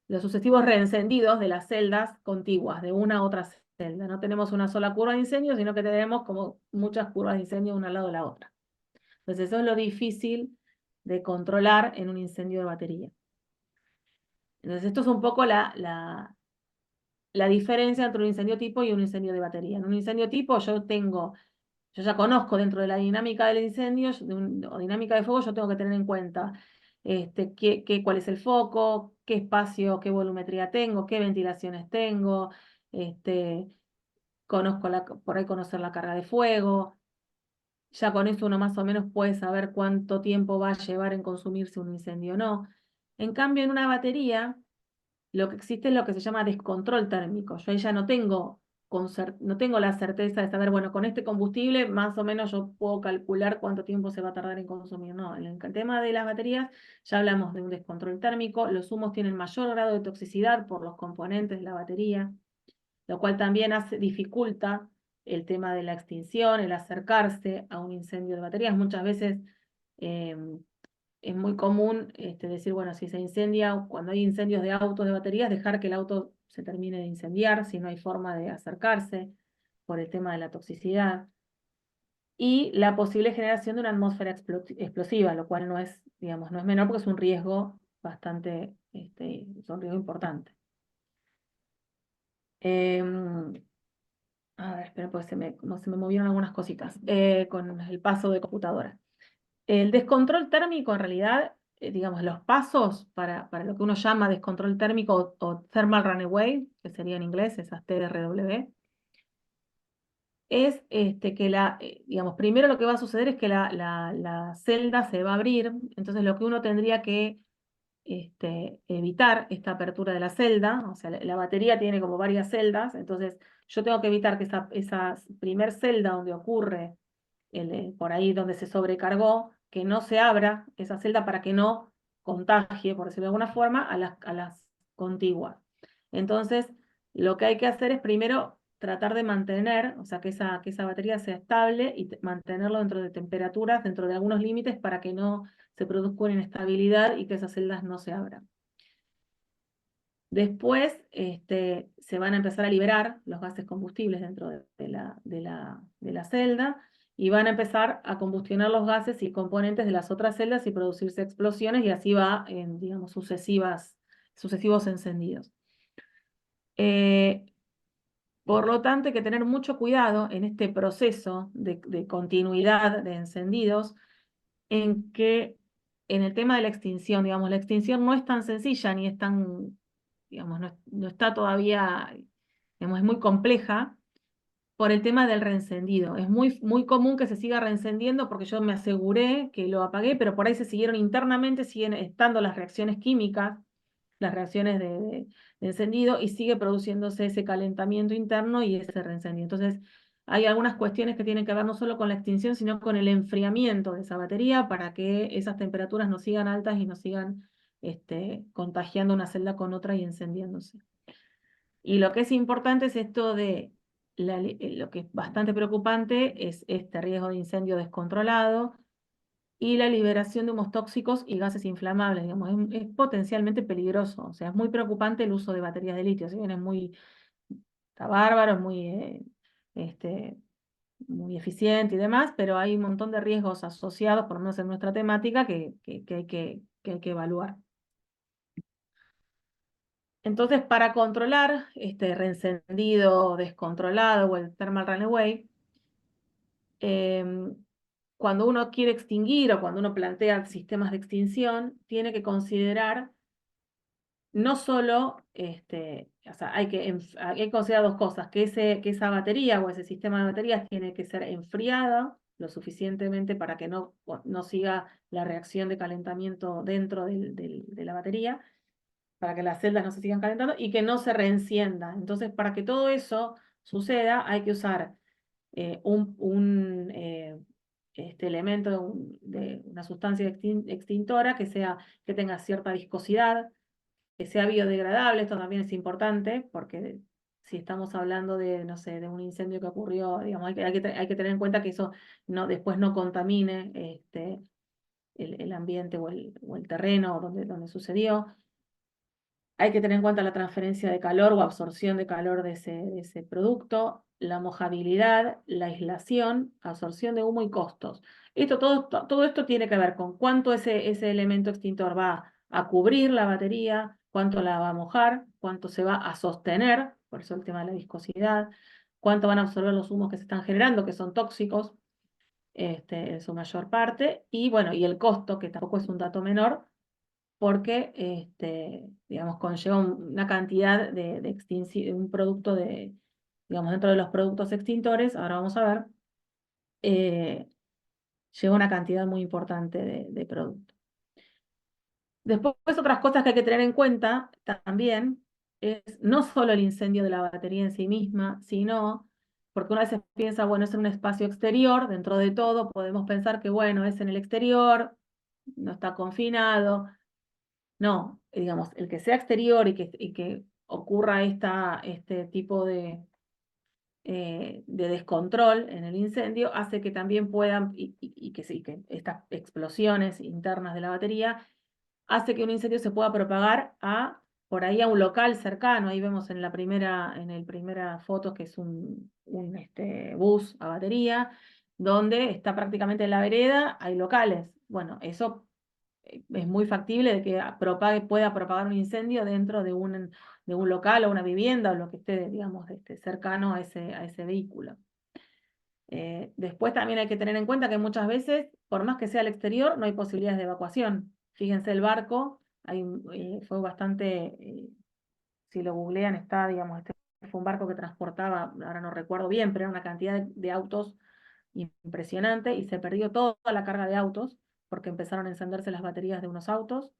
reencendidos de las celdas contiguas, de una a otra celda. No tenemos una sola curva de incendio, sino que tenemos como muchas curvas de incendio una al lado de la otra. Entonces, eso es lo difícil de controlar en un incendio de batería. Entonces, esto es un poco la diferencia entre un incendio tipo y un incendio de batería. En un incendio tipo yo ya conozco dentro de la dinámica del incendio o dinámica de fuego, yo tengo que tener en cuenta cuál es el foco, qué espacio, qué volumetría tengo, qué ventilaciones tengo, por ahí conocer la carga de fuego. Ya con eso uno más o menos puede saber cuánto tiempo va a llevar en consumirse un incendio o no. En cambio, en una batería, lo que existe es lo que se llama descontrol térmico. Yo ahí ya no tengo la certeza de saber, bueno, con este combustible más o menos yo puedo calcular cuánto tiempo se va a tardar en consumir. No, en el tema de las baterías ya hablamos de un descontrol térmico. Los humos tienen mayor grado de toxicidad por los componentes de la batería, lo cual también dificulta el tema de la extinción, el acercarse a un incendio de baterías. Muchas veces es muy común decir, bueno, si se incendia, cuando hay incendios de autos de baterías, dejar que el auto se termine de incendiar, si no hay forma de acercarse por el tema de la toxicidad. Y la posible generación de una atmósfera explosiva, lo cual no es menor porque es un riesgo importante. A ver, espera, pues se me movieron algunas cositas con el paso de computadora. El descontrol térmico, en realidad, los pasos para lo que uno llama descontrol térmico o thermal runaway, que sería en inglés, esas TRW, es primero lo que va a suceder es que la celda se va a abrir. Entonces lo que uno tendría que evitar esta apertura de la celda, o sea, la batería tiene como varias celdas, entonces yo tengo que evitar que esa primer celda donde ocurre, por ahí donde se sobrecargó, que no se abra esa celda para que no contagie, por decirlo de alguna forma, a las contiguas. Entonces, lo que hay que hacer es primero tratar de mantener, o sea, que esa batería sea estable y mantenerlo dentro de temperaturas, dentro de algunos límites para que no se produzca una inestabilidad y que esas celdas no se abran. Después se van a empezar a liberar los gases combustibles dentro de la celda y van a empezar a combustionar los gases y componentes de las otras celdas y producirse explosiones, y así va en, sucesivos encendidos. Por lo tanto, hay que tener mucho cuidado en este proceso de continuidad de encendidos, en que en el tema de la extinción, la extinción no es tan sencilla ni es tan, no está todavía, es muy compleja por el tema del reencendido. Es muy común que se siga reencendiendo porque yo me aseguré que lo apagué, pero por ahí siguen estando las reacciones químicas las reacciones de encendido y sigue produciéndose ese calentamiento interno y ese reencendido. Entonces, hay algunas cuestiones que tienen que ver no solo con la extinción, sino con el enfriamiento de esa batería para que esas temperaturas no sigan altas y no sigan contagiando una celda con otra y encendiéndose. Y lo que es importante es esto de, lo que es bastante preocupante es este riesgo de incendio descontrolado y la liberación de humos tóxicos y gases inflamables, digamos, es potencialmente peligroso. O sea, es muy preocupante el uso de baterías de litio, si bien está bárbaro, es muy eficiente y demás, pero hay un montón de riesgos asociados, por lo menos en nuestra temática, que hay que evaluar. Entonces, para controlar este reencendido descontrolado o el thermal runaway, cuando uno quiere extinguir o cuando uno plantea sistemas de extinción, tiene que considerar no solo, o sea, hay que considerar dos cosas, que esa batería o ese sistema de baterías tiene que ser enfriado lo suficientemente para que no siga la reacción de calentamiento dentro de la batería, para que las celdas no se sigan calentando y que no se reencienda. Entonces, para que todo eso suceda, hay que usar un elemento de una sustancia extintora que tenga cierta viscosidad, que sea biodegradable. Esto también es importante porque si estamos hablando de, no sé, de un incendio que ocurrió, digamos, hay que tener en cuenta que eso después no contamine el ambiente o el terreno donde sucedió. Hay que tener en cuenta la transferencia de calor o absorción de calor de ese producto, la mojabilidad, la aislación, absorción de humo y costos. Todo esto tiene que ver con cuánto ese elemento extintor va a cubrir la batería, cuánto la va a mojar, cuánto se va a sostener, por eso el tema de la viscosidad, cuánto van a absorber los humos que se están generando, que son tóxicos, en su mayor parte, y bueno, y el costo, que tampoco es un dato menor, porque digamos, conlleva una cantidad de extinción, un producto digamos, dentro de los productos extintores, ahora vamos a ver, lleva una cantidad muy importante de producto. Después, otras cosas que hay que tener en cuenta también es no solo el incendio de la batería en sí misma, sino, porque una vez piensa, bueno, es en un espacio exterior, dentro de todo podemos pensar que, bueno, es en el exterior, no está confinado. No, digamos, el que sea exterior y que ocurra este tipo de descontrol en el incendio hace que también puedan, y que estas explosiones internas de la batería, hace que un incendio se pueda propagar por ahí a un local cercano. Ahí vemos en la primera foto que es un bus a batería, donde está prácticamente en la vereda, hay locales. Bueno, eso es muy factible de que pueda propagar un incendio dentro de un local o una vivienda o lo que esté, digamos, cercano a ese vehículo. Después también hay que tener en cuenta que muchas veces, por más que sea al exterior, no hay posibilidades de evacuación. Fíjense el barco, fue bastante, si lo googlean, digamos, fue un barco que transportaba, ahora no recuerdo bien, pero era una cantidad de autos impresionante y se perdió toda la carga de autos porque empezaron a encenderse las baterías de unos autos.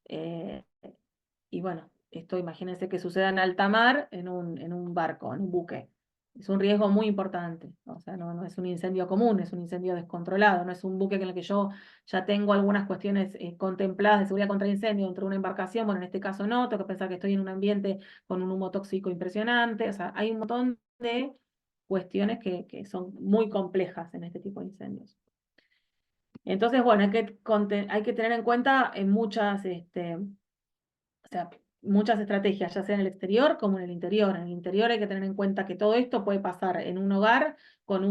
Y bueno, esto imagínense que suceda en alta mar en un barco, en un buque. Es un riesgo muy importante. O sea, no es un incendio común, es un incendio descontrolado. No es un buque en el que yo ya tengo algunas cuestiones contempladas de seguridad contra incendio dentro de una embarcación. Bueno, en este caso no, tengo que pensar que estoy en un ambiente con un humo tóxico impresionante. O sea, hay un montón de cuestiones que son muy complejas en este tipo de incendios. Entonces, bueno, hay que tener en cuenta en muchas estrategias, ya sea en el exterior como en el interior. En el interior hay que tener en cuenta que todo esto puede pasar en un hogar con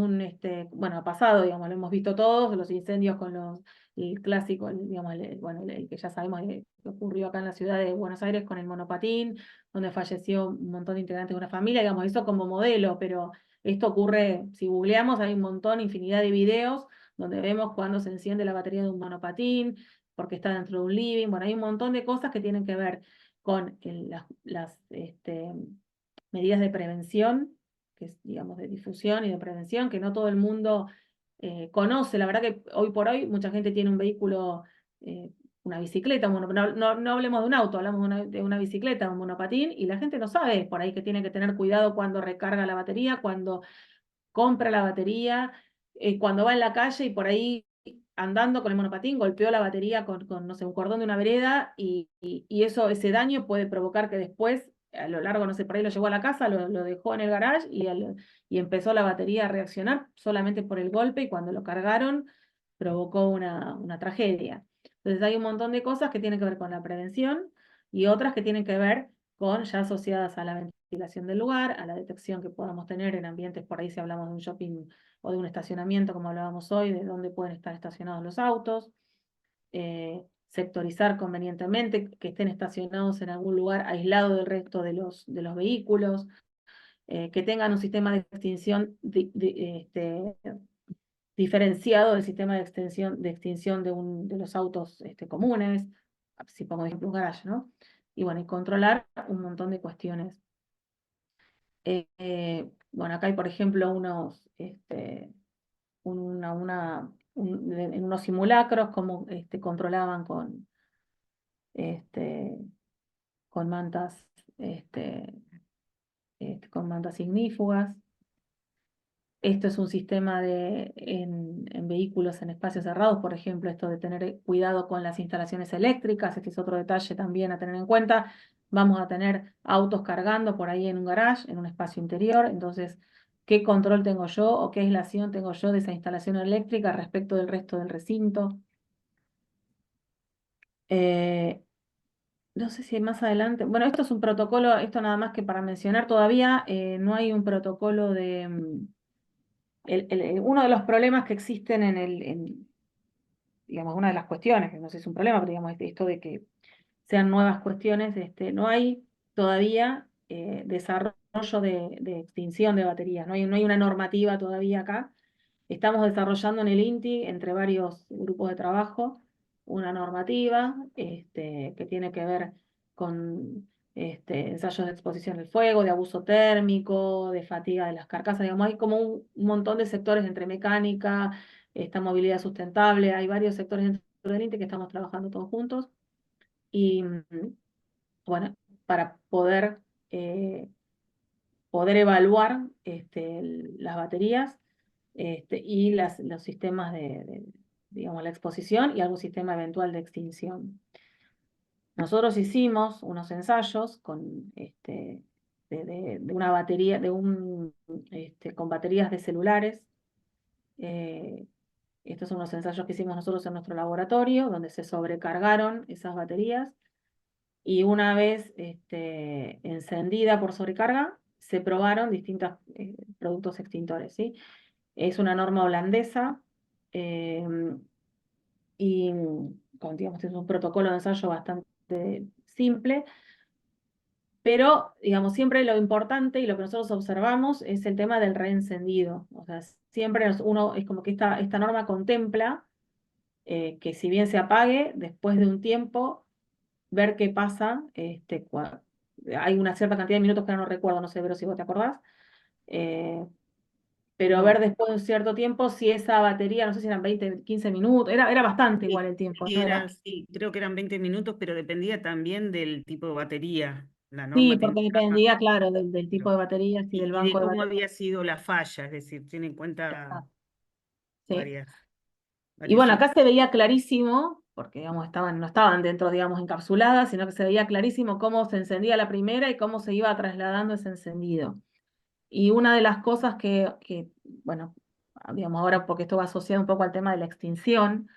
bueno, ha pasado, digamos, lo hemos visto todos, los incendios con el clásico, digamos, el que ya sabemos que ocurrió acá en la ciudad de Buenos Aires con el monopatín, donde falleció un montón de integrantes de una familia, digamos, eso como modelo, pero esto ocurre, si googleamos, hay un montón, infinidad de videos donde vemos cuando se enciende la batería de un monopatín, porque está dentro de un living. Bueno, hay un montón de cosas que tienen que ver con las medidas de prevención, que es, digamos, de difusión y de prevención, que no todo el mundo conoce. La verdad que hoy por hoy mucha gente tiene un vehículo una bicicleta, no hablemos de un auto, hablamos de una bicicleta, un monopatín, y la gente no sabe por ahí que tiene que tener cuidado cuando recarga la batería, cuando compra la batería, cuando va en la calle y por ahí andando con el monopatín golpeó la batería con no sé, un cordón de una vereda y ese daño puede provocar que después, a lo largo, no sé, por ahí lo llevó a la casa, lo dejó en el garage y empezó la batería a reaccionar solamente por el golpe y cuando lo cargaron provocó una tragedia. Entonces hay un montón de cosas que tienen que ver con la prevención y otras que tienen que ver con ya asociadas a la ventilación del lugar, a la detección que podamos tener en ambientes, por ahí si hablamos de un shopping o de un estacionamiento, como hablábamos hoy, de dónde pueden estar estacionados los autos, sectorizar convenientemente, que estén estacionados en algún lugar aislado del resto de los vehículos, que tengan un sistema de extinción diferenciado del sistema de extinción de los autos comunes, si pongo de ejemplo un garage, ¿no? Y bueno, y controlar un montón de cuestiones. Bueno, acá hay, por ejemplo, en unos simulacros, cómo controlaban este, con mantas, con mantas ignífugas. Esto es un sistema en vehículos en espacios cerrados, por ejemplo, esto de tener cuidado con las instalaciones eléctricas, este es otro detalle también a tener en cuenta. Vamos a tener autos cargando por ahí en un garage, en un espacio interior, entonces, ¿qué control tengo yo o qué aislación tengo yo de esa instalación eléctrica respecto del resto del recinto? No sé si más adelante, bueno, esto es un protocolo, esto nada más que para mencionar todavía, no hay un protocolo de... uno de los problemas que existen digamos, una de las cuestiones, que no sé si es un problema, pero digamos, esto de que sean nuevas cuestiones, no hay todavía desarrollo de extinción de baterías, no hay una normativa todavía acá. Estamos desarrollando en el INTI, entre varios grupos de trabajo, una normativa que tiene que ver con ensayos de exposición al fuego, de abuso térmico, de fatiga de las carcasas. Digamos, hay como un montón de sectores entre mecánica, esta movilidad sustentable, hay varios sectores dentro del INTI que estamos trabajando todos juntos. Y bueno, para eh, poder evaluar las baterías y los sistemas digamos, la exposición y algún sistema eventual de extinción. Nosotros hicimos unos ensayos de una batería, con baterías de celulares. Estos son unos ensayos que hicimos nosotros en nuestro laboratorio, donde se sobrecargaron esas baterías y una vez encendida por sobrecarga, se probaron distintos productos extintores, ¿sí? Es una norma holandesa y digamos, es un protocolo de ensayo bastante simple, pero digamos, siempre lo importante y lo que nosotros observamos es el tema del reencendido. O sea, siempre uno es como que esta norma contempla que si bien se apague, después de un tiempo, ver qué pasa. Hay una cierta cantidad de minutos que no recuerdo, no sé, pero si vos te acordás. Pero No. ver después de un cierto tiempo si esa batería, no sé si eran 20, 15 minutos, era bastante igual el tiempo, ¿no? Sí, creo que eran 20 minutos, pero dependía también del tipo de batería. La Sí, norma tenía porque dependía, claro, del tipo de claro, baterías y del y de banco de cómo baterías. había sido la falla, es decir, tiene en cuenta Sí. varias, Y varios bueno, acá ítems. se veía clarísimo, porque digamos, no estaban dentro, digamos, encapsuladas, sino que se veía clarísimo cómo se encendía la primera y cómo se iba trasladando ese encendido. Y una de las cosas bueno, digamos ahora, porque esto va asociado un poco al tema de la extinción,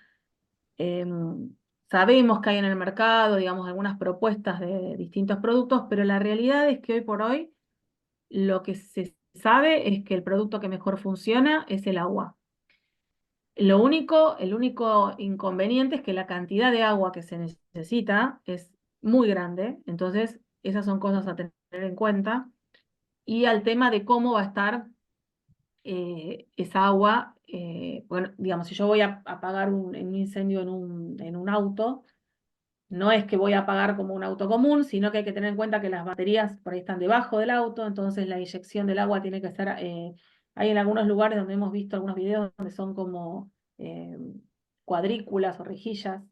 sabemos que hay en el mercado, digamos, algunas propuestas de distintos productos, pero la realidad es que hoy por hoy lo que se sabe es que el producto que mejor funciona es el agua. El único inconveniente es que la cantidad de agua que se necesita es muy grande, entonces esas son cosas a tener en cuenta. Y al tema de cómo va a estar esa agua, bueno, digamos, si yo voy a apagar un incendio en un auto, no es que voy a apagar como un auto común, sino que hay que tener en cuenta que las baterías por ahí están debajo del auto, entonces la inyección del agua tiene que ser, hay en algunos lugares donde hemos visto algunos videos donde son como cuadrículas o rejillas,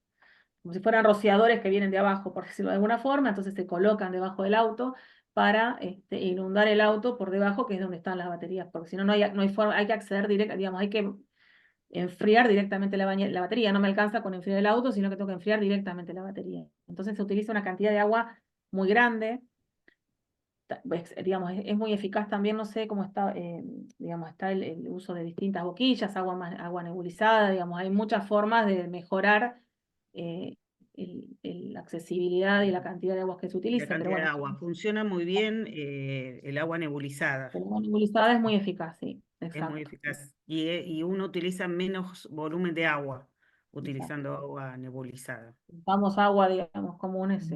como si fueran rociadores que vienen de abajo, por decirlo de alguna forma, entonces se colocan debajo del auto para inundar el auto por debajo, que es donde están las baterías, porque si no, no hay forma, hay que acceder directa, digamos, hay que enfriar directamente la batería, no me alcanza con enfriar el auto, sino que tengo que enfriar directamente la batería. Entonces se utiliza una cantidad de agua muy grande, digamos, es muy eficaz también, no sé cómo está, digamos, está el uso de distintas boquillas, agua nebulizada, digamos, hay muchas formas de mejorar la accesibilidad y la cantidad de agua que se La utiliza, pero cantidad de bueno, agua. Funciona muy bien el agua nebulizada. el agua nebulizada es muy eficaz, sí, Es muy exacto, eficaz. Y uno utiliza menos volumen de agua exacto. utilizando agua nebulizada. Usamos agua, digamos, comunes,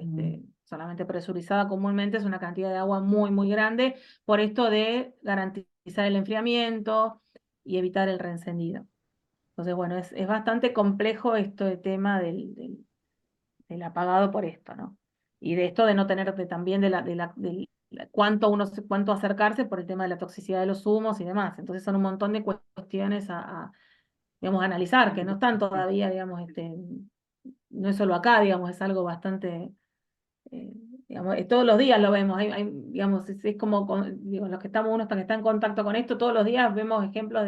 solamente presurizada comúnmente es una cantidad de agua muy, muy grande, por esto de garantizar el enfriamiento y evitar el reencendido. Entonces, bueno, es bastante complejo esto de tema del apagado por esto, ¿no? Y de esto de no tener también cuánto acercarse por el tema de la toxicidad de los humos y demás. Entonces son un montón de cuestiones digamos, analizar, que no están todavía, digamos, no es solo acá, digamos, es algo bastante, eh, digamos, todos los días lo vemos, digamos, es como, digo, los que estamos, unos que están en contacto con esto, todos los días vemos ejemplos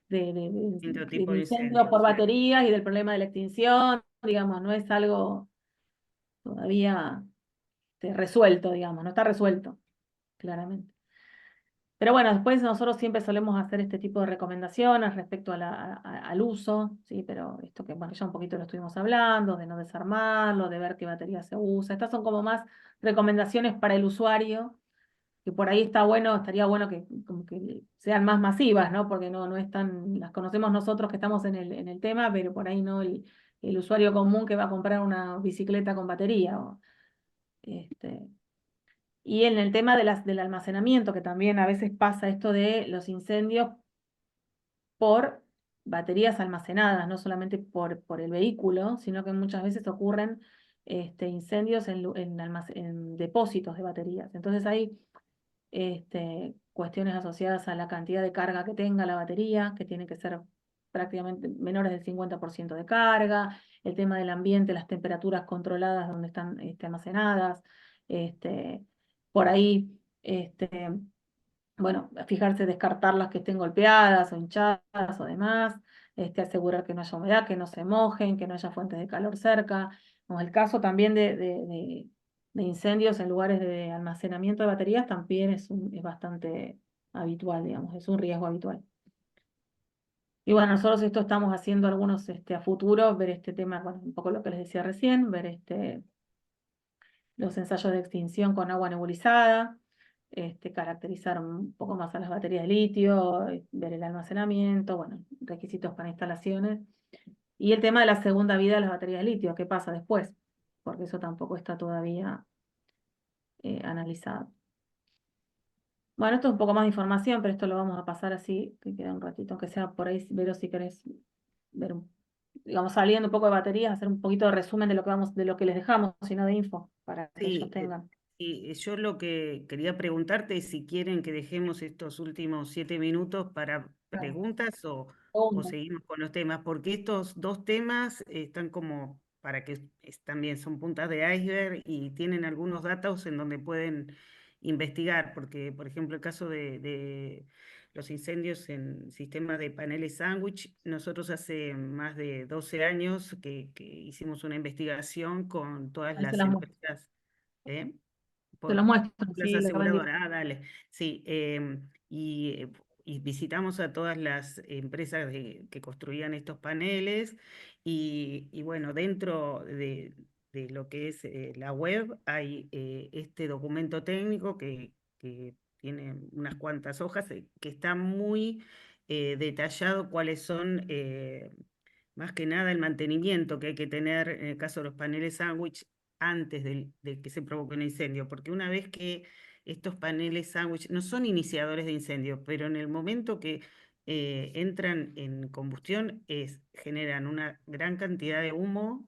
Distinto de tipo de incendios por incendios, sí. baterías y del problema de la extinción, digamos, no es algo todavía resuelto, digamos, no está resuelto, claramente. Pero bueno, después nosotros siempre solemos hacer este tipo de recomendaciones respecto al uso, ¿sí? Pero esto que, bueno, ya un poquito lo estuvimos hablando, de no desarmarlo, de ver qué batería se usa. Estas son como más recomendaciones para el usuario, que por ahí estaría bueno que, como que sean más masivas, ¿no? Porque no es tan, las conocemos nosotros que estamos en el tema, pero por ahí no el usuario común que va a comprar una bicicleta con batería. Este, y en el tema del almacenamiento, que también a veces pasa esto de los incendios por baterías almacenadas, no solamente por el vehículo, sino que muchas veces ocurren incendios en depósitos de baterías. Entonces hay cuestiones asociadas a la cantidad de carga que tenga la batería, que tiene que ser prácticamente menores del 50% de carga, el tema del ambiente, las temperaturas controladas donde están almacenadas, este, por ahí, bueno, fijarse, descartar las que estén golpeadas o hinchadas o demás, asegurar que no haya humedad, que no se mojen, que no haya fuentes de calor cerca. Como el caso también de incendios en lugares de almacenamiento de baterías también es bastante habitual, digamos, es un riesgo habitual. Y bueno, nosotros esto estamos haciendo algunos a futuro, ver este tema, bueno, un poco lo que les decía recién, ver los ensayos de extinción con agua nebulizada, caracterizar un poco más a las baterías de litio, ver el almacenamiento, bueno, requisitos para instalaciones. Y el tema de la segunda vida de las baterías de litio, ¿qué pasa después? Porque eso tampoco está todavía analizado. Bueno, esto es un poco más de información, pero esto lo vamos a pasar así, que queda un ratito, aunque sea por ahí, Vero, si querés ver digamos, saliendo un poco de baterías, hacer un poquito de resumen de lo que les dejamos, sino de info, para que ellos Sí, tengan. y yo lo que quería preguntarte es si quieren que dejemos estos últimos 7 minutos para preguntas o Preguntas. seguimos con los temas, porque estos dos temas están como para que también son puntas de iceberg y tienen algunos datos en donde pueden investigar, porque por ejemplo el caso de los incendios en sistemas de paneles sándwich, nosotros hace más de 12 años que hicimos una investigación con todas Ahí se las las muestro. empresas. ¿eh? Te lo Por muestro, las sí, lo que vendí. aseguradoras, dale. Sí, y visitamos a todas las empresas que construían estos paneles y bueno, dentro de lo que es la web hay este documento técnico que tiene unas cuantas hojas, que está muy detallado cuáles son más que nada el mantenimiento que hay que tener en el caso de los paneles sándwich antes de que se provoque un incendio, porque una vez que estos paneles sándwich no son iniciadores de incendio, pero en el momento que entran en combustión generan una gran cantidad de humo.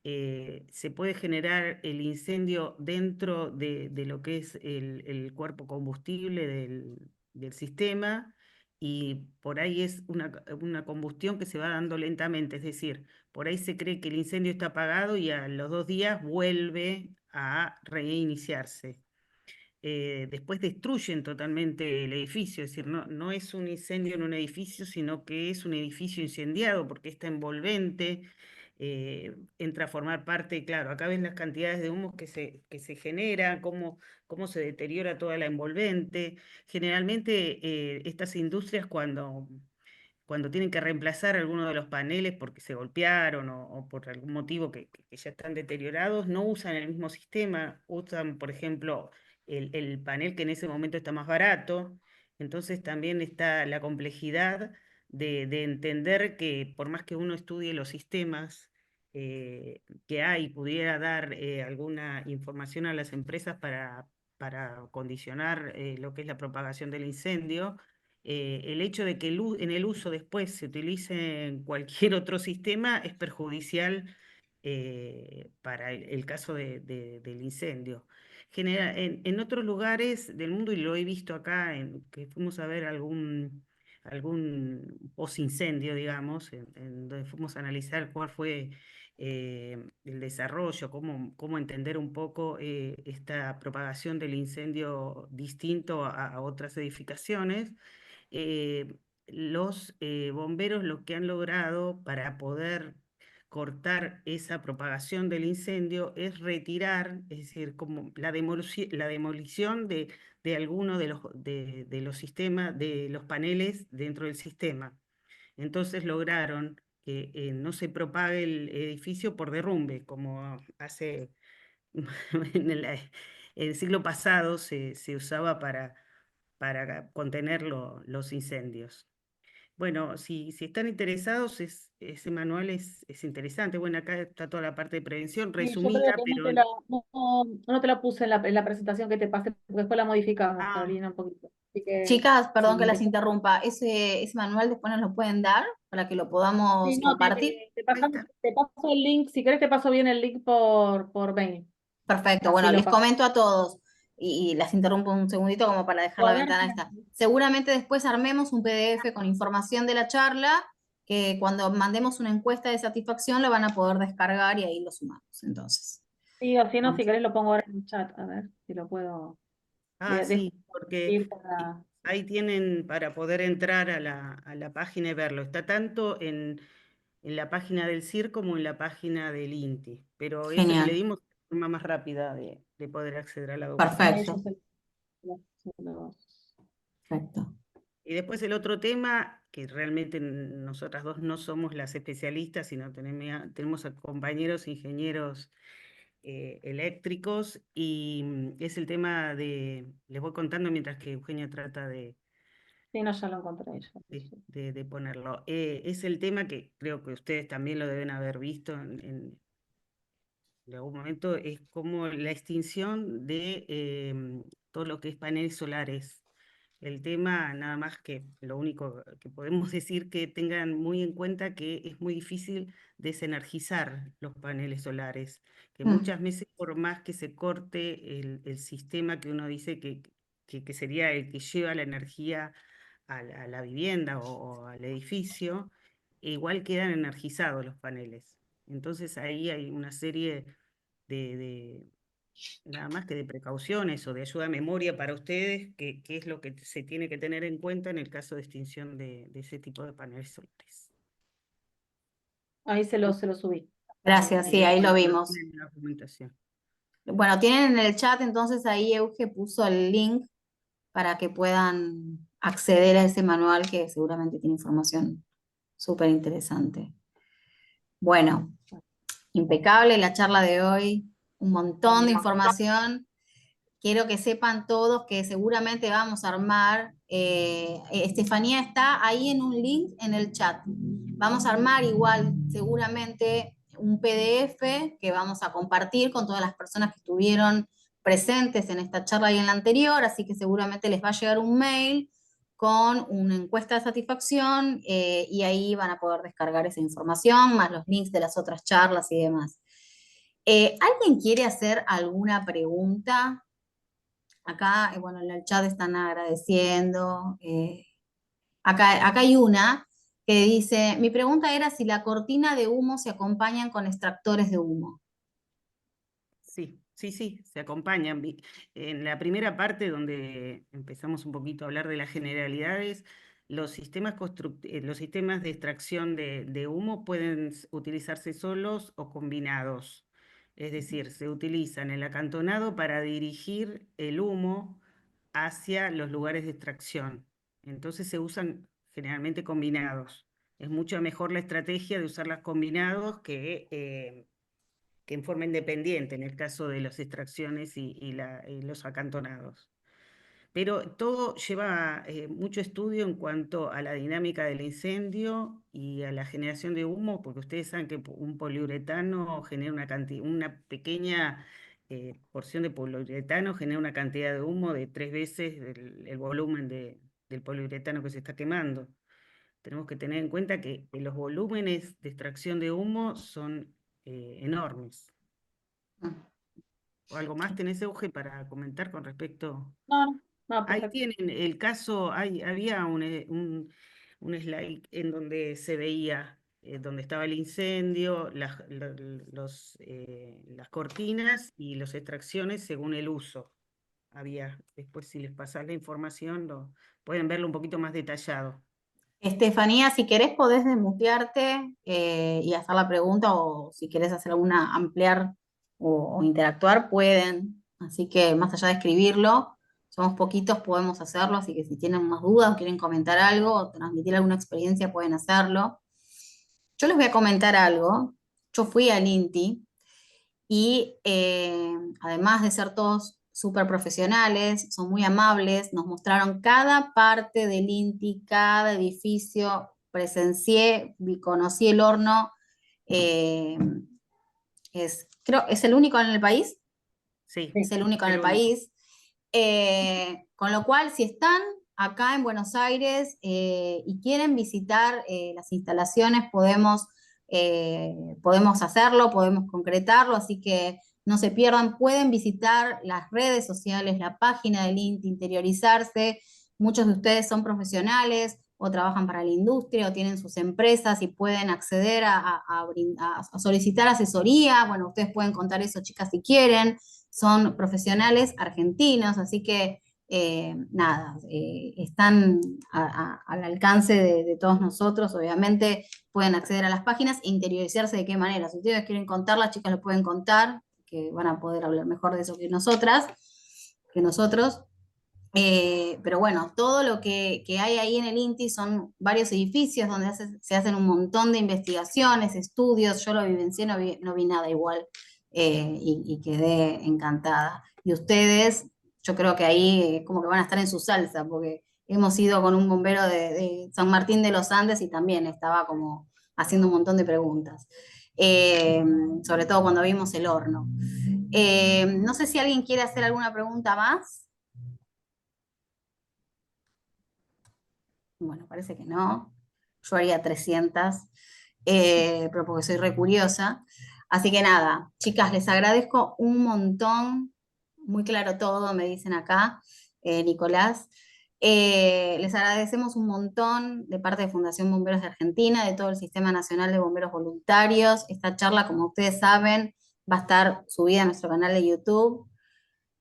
Se puede generar el incendio dentro de lo que es el cuerpo combustible del sistema y por ahí es una combustión que se va dando lentamente, es decir, por ahí se cree que el incendio está apagado y a los 2 días vuelve a reiniciarse. Después destruyen totalmente el edificio, es decir, no es un incendio en un edificio, sino que es un edificio incendiado porque está envolvente, entra a formar parte, claro, acá ven las cantidades de humos que se genera, cómo se deteriora toda la envolvente. Generalmente estas industrias cuando tienen que reemplazar alguno de los paneles porque se golpearon o por algún motivo que ya están deteriorados, no usan el mismo sistema, usan, por ejemplo, el panel que en ese momento está más barato. Entonces también está la complejidad de entender que por más que uno estudie los sistemas que hay, pudiera dar alguna información a las empresas para condicionar lo que es la propagación del incendio, el hecho de que en el uso después se utilice cualquier otro sistema es perjudicial para el caso del incendio. En otros lugares del mundo, y lo he visto acá, que fuimos a ver algún post-incendio, digamos, en donde fuimos a analizar cuál fue el desarrollo, cómo entender un poco esta propagación del incendio distinto a otras edificaciones. Los bomberos lo que han logrado para poder cortar esa propagación del incendio es retirar, es decir, como la demolición de alguno de los sistemas, de los paneles dentro del sistema. Entonces lograron que no se propague el edificio por derrumbe, como hace en el siglo pasado se usaba para contener los incendios. Bueno, si están interesados, ese manual es interesante. Bueno, acá está toda la parte de prevención Sí, yo creo resumida, que pero... no te la puse en la presentación que te pasé, porque después la modificamos, Ah, Carolina, un poquito. Así que, Chicas, perdón que las después, interrumpa, ese manual después nos lo pueden dar para que lo podamos sí, no, te, compartir. te, te ahí pasamos- está. te paso el link, si querés te paso bien el link por mail, Perfecto, así bueno, lo les paso. comento a todos y las interrumpo un segundito como para dejar la Todavía no ventana esta. Seguramente después armemos un PDF con información de la charla que cuando mandemos una encuesta de satisfacción lo van a poder descargar y ahí lo sumamos. Entonces, sí, o si no, si vamos. querés lo pongo ahora en el chat, a ver si lo puedo. Dejo Sí, porque ir para... ahí tienen para poder entrar a la página y verlo. Está tanto en la página del CIR como en la página del INTI, pero eso que le Genial, dimos es la forma más rápida de poder acceder a la a documentación. ellos perfecto, se- perfecto. Y después el otro tema, que realmente nosotras dos no somos las especialistas, sino tenemos a compañeros ingenieros eléctricos, y es el tema les voy contando mientras que Eugenia trata Sí, no, ya lo encontré. de ponerlo. Es el tema que creo que ustedes también lo deben haber visto en algún momento, es como la extinción de todo lo que es paneles solares. El tema, nada más que lo único que podemos decir, que tengan muy en cuenta que es muy difícil desenergizar los paneles solares, que Mm, muchas veces por más que se corte el sistema que uno dice que sería el que lleva la energía a la vivienda o al edificio, igual quedan energizados los paneles. Entonces ahí hay una serie de nada más que de precauciones o de ayuda a memoria para ustedes, que es lo que se tiene que tener en cuenta en el caso de extinción de ese tipo de paneles solares. Ahí se lo subí. gracias, sí, Y ahí eso lo lo vimos. tienen en la documentación. Bueno, tienen en el chat, entonces ahí Euge puso el link para que puedan acceder a ese manual que seguramente tiene información súper interesante. Bueno, impecable la charla de hoy, un montón de información. Quiero que sepan todos que seguramente vamos a armar, Estefanía está ahí en un link en el chat. Vamos a armar igual, seguramente, un PDF que vamos a compartir con todas las personas que estuvieron presentes en esta charla y en la anterior, así que seguramente les va a llegar un mail con una encuesta de satisfacción y ahí van a poder descargar esa información, más los links de las otras charlas y demás. ¿Alguien quiere hacer alguna pregunta? Acá, bueno, en el chat están agradeciendo. Acá hay una que dice, mi pregunta era si la cortina de humo se acompañan con extractores de humo. Sí, sí, sí, se acompañan. En la primera parte, donde empezamos un poquito a hablar de las generalidades, los sistemas de extracción de humo pueden utilizarse solos o combinados. Es decir, se utilizan el acantonado para dirigir el humo hacia los lugares de extracción. Entonces se usan generalmente combinados. Es mucho mejor la estrategia de usarlas combinados que en forma independiente en el caso de las extracciones y los acantonados. Pero todo lleva mucho estudio en cuanto a la dinámica del incendio y a la generación de humo, porque ustedes saben que un poliuretano genera una pequeña porción de poliuretano genera una cantidad de humo de 3 veces el volumen del poliuretano que se está quemando. Tenemos que tener en cuenta que los volúmenes de extracción de humo son enormes. ¿O algo más tenés, Euge, para comentar con respecto? No, no, no, Ahí perfecto. tienen el caso, había un slide en donde se veía donde estaba el incendio, las cortinas y las extracciones según el uso. Había, después si les pasás la información, pueden verlo un poquito más detallado. Estefanía, si querés podés desmutearte y hacer la pregunta o si querés hacer alguna, ampliar o interactuar, pueden. Así que más allá de escribirlo, somos poquitos, podemos hacerlo, así que si tienen más dudas o quieren comentar algo o transmitir alguna experiencia, pueden hacerlo. Yo les voy a comentar algo. Yo fui al INTI y además de ser todos súper profesionales, son muy amables, nos mostraron cada parte del INTI, cada edificio, presencié, conocí el horno, eh, creo, es el único en el país, Sí, es el único en el el único. país. Con lo cual, si están acá en Buenos Aires y quieren visitar las instalaciones, podemos hacerlo, podemos concretarlo, así que no se pierdan, pueden visitar las redes sociales, la página del INTI, interiorizarse. Muchos de ustedes son profesionales o trabajan para la industria o tienen sus empresas y pueden acceder a solicitar asesoría. Bueno, ustedes pueden contar eso, chicas, si quieren. Son profesionales argentinos, así que nada, están al alcance de todos nosotros. Obviamente pueden acceder a las páginas e interiorizarse de qué manera. Si ustedes quieren contar, las chicas lo pueden contar, que van a poder hablar mejor de eso que nosotros. Pero bueno, todo lo que hay ahí en el INTI son varios edificios donde se hacen un montón de investigaciones, estudios. Yo lo vivencié, no vi nada igual y quedé encantada. Y ustedes, yo creo que ahí como que van a estar en su salsa, porque hemos ido con un bombero de San Martín de los Andes y también estaba como haciendo un montón de preguntas, eh, sobre todo cuando vimos el horno. No sé si alguien quiere hacer alguna pregunta más. Bueno, parece que no. Yo haría 300, pero porque soy re curiosa. Así que nada, chicas, les agradezco un montón. Muy claro todo, me dicen acá, Nicolás. Les agradecemos un montón de parte de Fundación Bomberos de Argentina, de todo el Sistema Nacional de Bomberos Voluntarios. Esta charla, como ustedes saben, va a estar subida a nuestro canal de YouTube.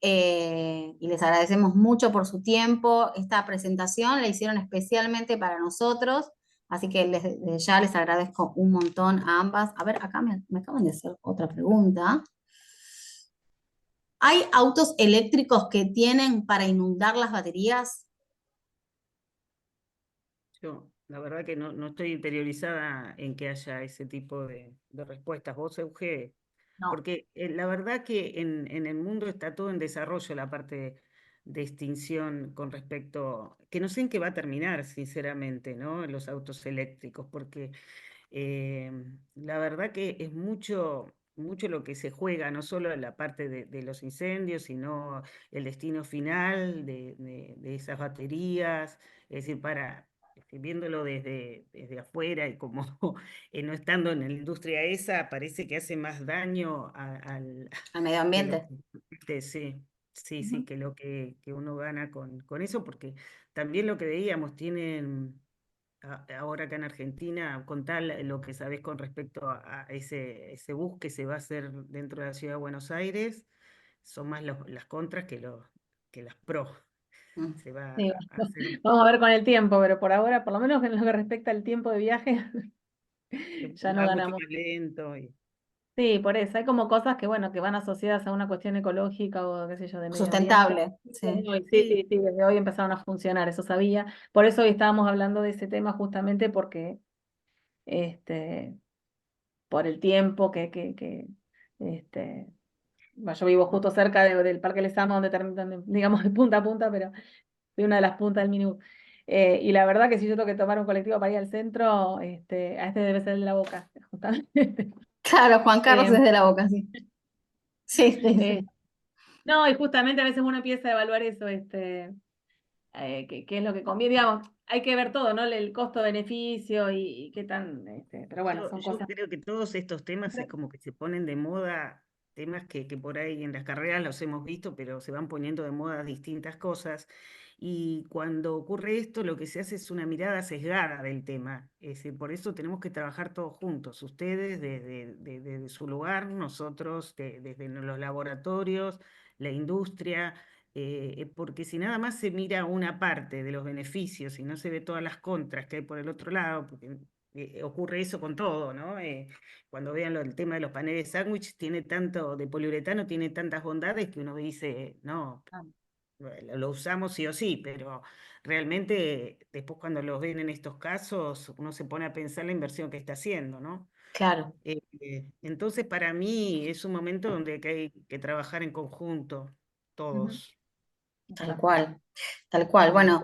Y les agradecemos mucho por su tiempo. Esta presentación la hicieron especialmente para nosotros, así que desde ya les agradezco un montón a ambas. A ver, acá me acaban de hacer otra pregunta. ¿Hay autos eléctricos que tienen para inundar las baterías? Yo, la verdad que no estoy interiorizada en que haya ese tipo de respuestas. Vos, Euge, No. porque la verdad que en el mundo está todo en desarrollo la parte de extinción con respecto, que no sé en qué va a terminar, sinceramente, ¿no? Los autos eléctricos, porque eh, la verdad que es mucho, mucho lo que se juega, no solo en la parte de los incendios, sino el destino final de esas baterías. Es decir, viéndolo desde afuera y como no estando en la industria esa, parece que hace más daño Al medio que lo ambiente. sí, sí, sí, Ujú. que lo que uno gana con eso, porque también lo que veíamos, tienen ahora acá en Argentina, contá lo que sabés con respecto a ese bus que se va a hacer dentro de la ciudad de Buenos Aires. Son más las contras que las pros. Mm. Se va Sí, a hacer vamos a ver con el tiempo, pero por ahora, por lo menos en lo que respecta al tiempo de viaje, ya no va mucho ganamos. más lento. Sí, por eso, hay como cosas que, bueno, que van asociadas a una cuestión ecológica o, qué sé yo, de medio ambiente. Sustentable, sí. Sí, sí, sí, desde hoy empezaron a funcionar, eso sabía. Por eso hoy estábamos hablando de ese tema justamente porque, este, por el tiempo bueno, yo vivo justo cerca del Parque Lezama, donde, digamos, de punta a punta, pero de una de las puntas del minibús. Y la verdad que si yo tengo que tomar un colectivo para ir al centro, a este debe ser el de la Boca, justamente. Claro, Juan Carlos Eh, desde la Boca, sí. Sí, sí, eh, sí. no, y justamente a veces uno empieza a evaluar eso, qué es lo que conviene, digamos, hay que ver todo, ¿no? El costo-beneficio y qué tan, pero bueno, son Yo cosas. creo que todos estos temas es como que se ponen de moda, temas que por ahí en las carreras los hemos visto, pero se van poniendo de moda distintas cosas. Y cuando ocurre esto, lo que se hace es una mirada sesgada del tema. Es decir, por eso tenemos que trabajar todos juntos, ustedes desde su lugar, nosotros desde los laboratorios, la industria, porque si nada más se mira una parte de los beneficios y no se ve todas las contras que hay por el otro lado, porque ocurre eso con todo, ¿no? Cuando vean el tema de los paneles sándwich, tiene tanto de poliuretano, tiene tantas bondades que uno dice, no, Ah, lo usamos sí o sí, pero realmente después cuando los ven en estos casos, uno se pone a pensar la inversión que está haciendo, ¿no? Claro. Entonces, para mí es un momento donde hay que trabajar en conjunto, ujú, todos. Tal cual, tal cual. Eh, Bueno,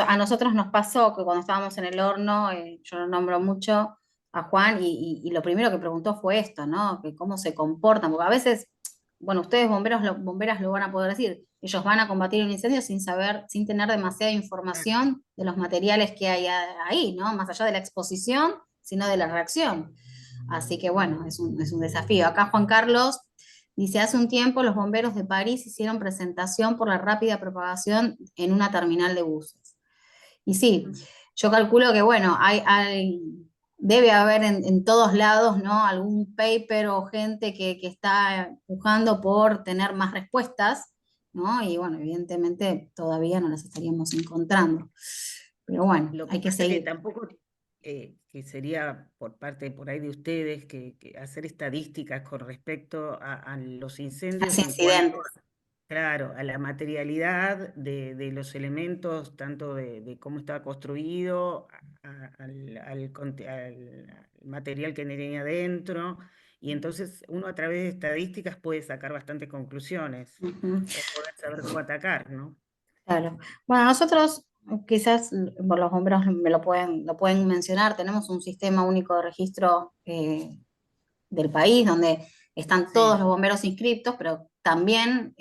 a nosotros nos pasó que cuando estábamos en el horno, yo lo nombro mucho a Juan y lo primero que preguntó fue esto, ¿no? Que cómo se comportan, porque a veces, bueno, ustedes bomberos, bomberas lo van a poder decir, ellos van a combatir un incendio sin saber, sin tener demasiada información de los materiales que hay ahí, ¿no? Más allá de la exposición, sino de la reacción. Así que bueno, es un desafío. Acá Juan Carlos dice, hace un tiempo los bomberos de París hicieron presentación por la rápida propagación en una terminal de buses. Y sí, ujú. yo calculo que, bueno, debe haber en todos lados, ¿no? Algún paper o gente que está empujando por tener más respuestas, ¿no? Y bueno, evidentemente todavía no las estaríamos encontrando. Pero bueno, Lo que hay que pasa que seguir. tampoco, que sería por parte por ahí de ustedes, que hacer estadísticas con respecto a los Las incendios en cuanto, incidentes. claro, a la materialidad de los elementos, tanto de cómo estaba construido, al material que tenía dentro, y entonces uno a través de estadísticas puede sacar bastantes conclusiones Ujú. o poder saber cómo atacar, ¿no? Claro. Bueno, nosotros quizás por los bomberos lo pueden mencionar, tenemos un sistema único de registro del país donde están todos Sí. los bomberos inscriptos, pero también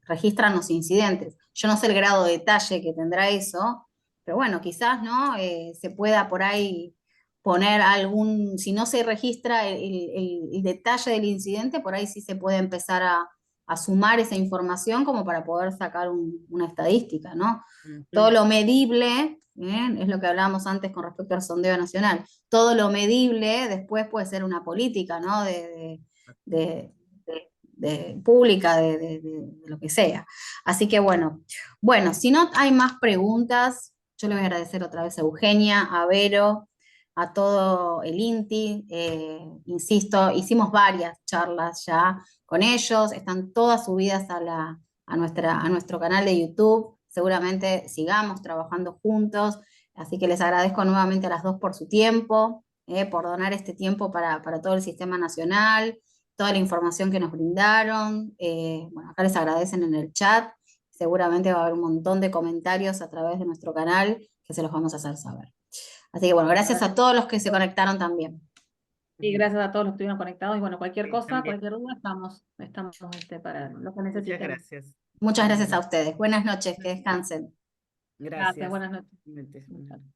registran los incidentes. Yo no sé el grado de detalle que tendrá eso, pero bueno, quizás no se pueda por ahí poner algún, si no se registra el detalle del incidente, por ahí sí se puede empezar a sumar esa información como para poder sacar una estadística, ¿no? Todo Ujú. lo medible, es lo que hablábamos antes con respecto al sondeo nacional, todo lo medible después puede ser una política, ¿no? De- pública, de lo que sea. Así que bueno, si no hay más preguntas, yo le voy a agradecer otra vez a Eugenia, a Vero, a todo el INTI, insisto, hicimos varias charlas ya con ellos, están todas subidas a nuestro canal de YouTube, seguramente sigamos trabajando juntos, así que les agradezco nuevamente a las dos por su tiempo, por donar este tiempo para todo el sistema nacional, toda la información que nos brindaron. Bueno, acá les agradecen en el chat. Seguramente va a haber un montón de comentarios a través de nuestro canal que se los vamos a hacer saber. Así que bueno, gracias a todos los que se conectaron también. Y gracias a todos los que estuvieron conectados. Y bueno, cualquier Sí, cosa, también. cualquier duda, estamos para lo que Muchas necesiten. gracias. Muchas gracias a Bueno, ustedes. Buenas noches, que descansen. Gracias, gracias. buenas noches. Igualmente.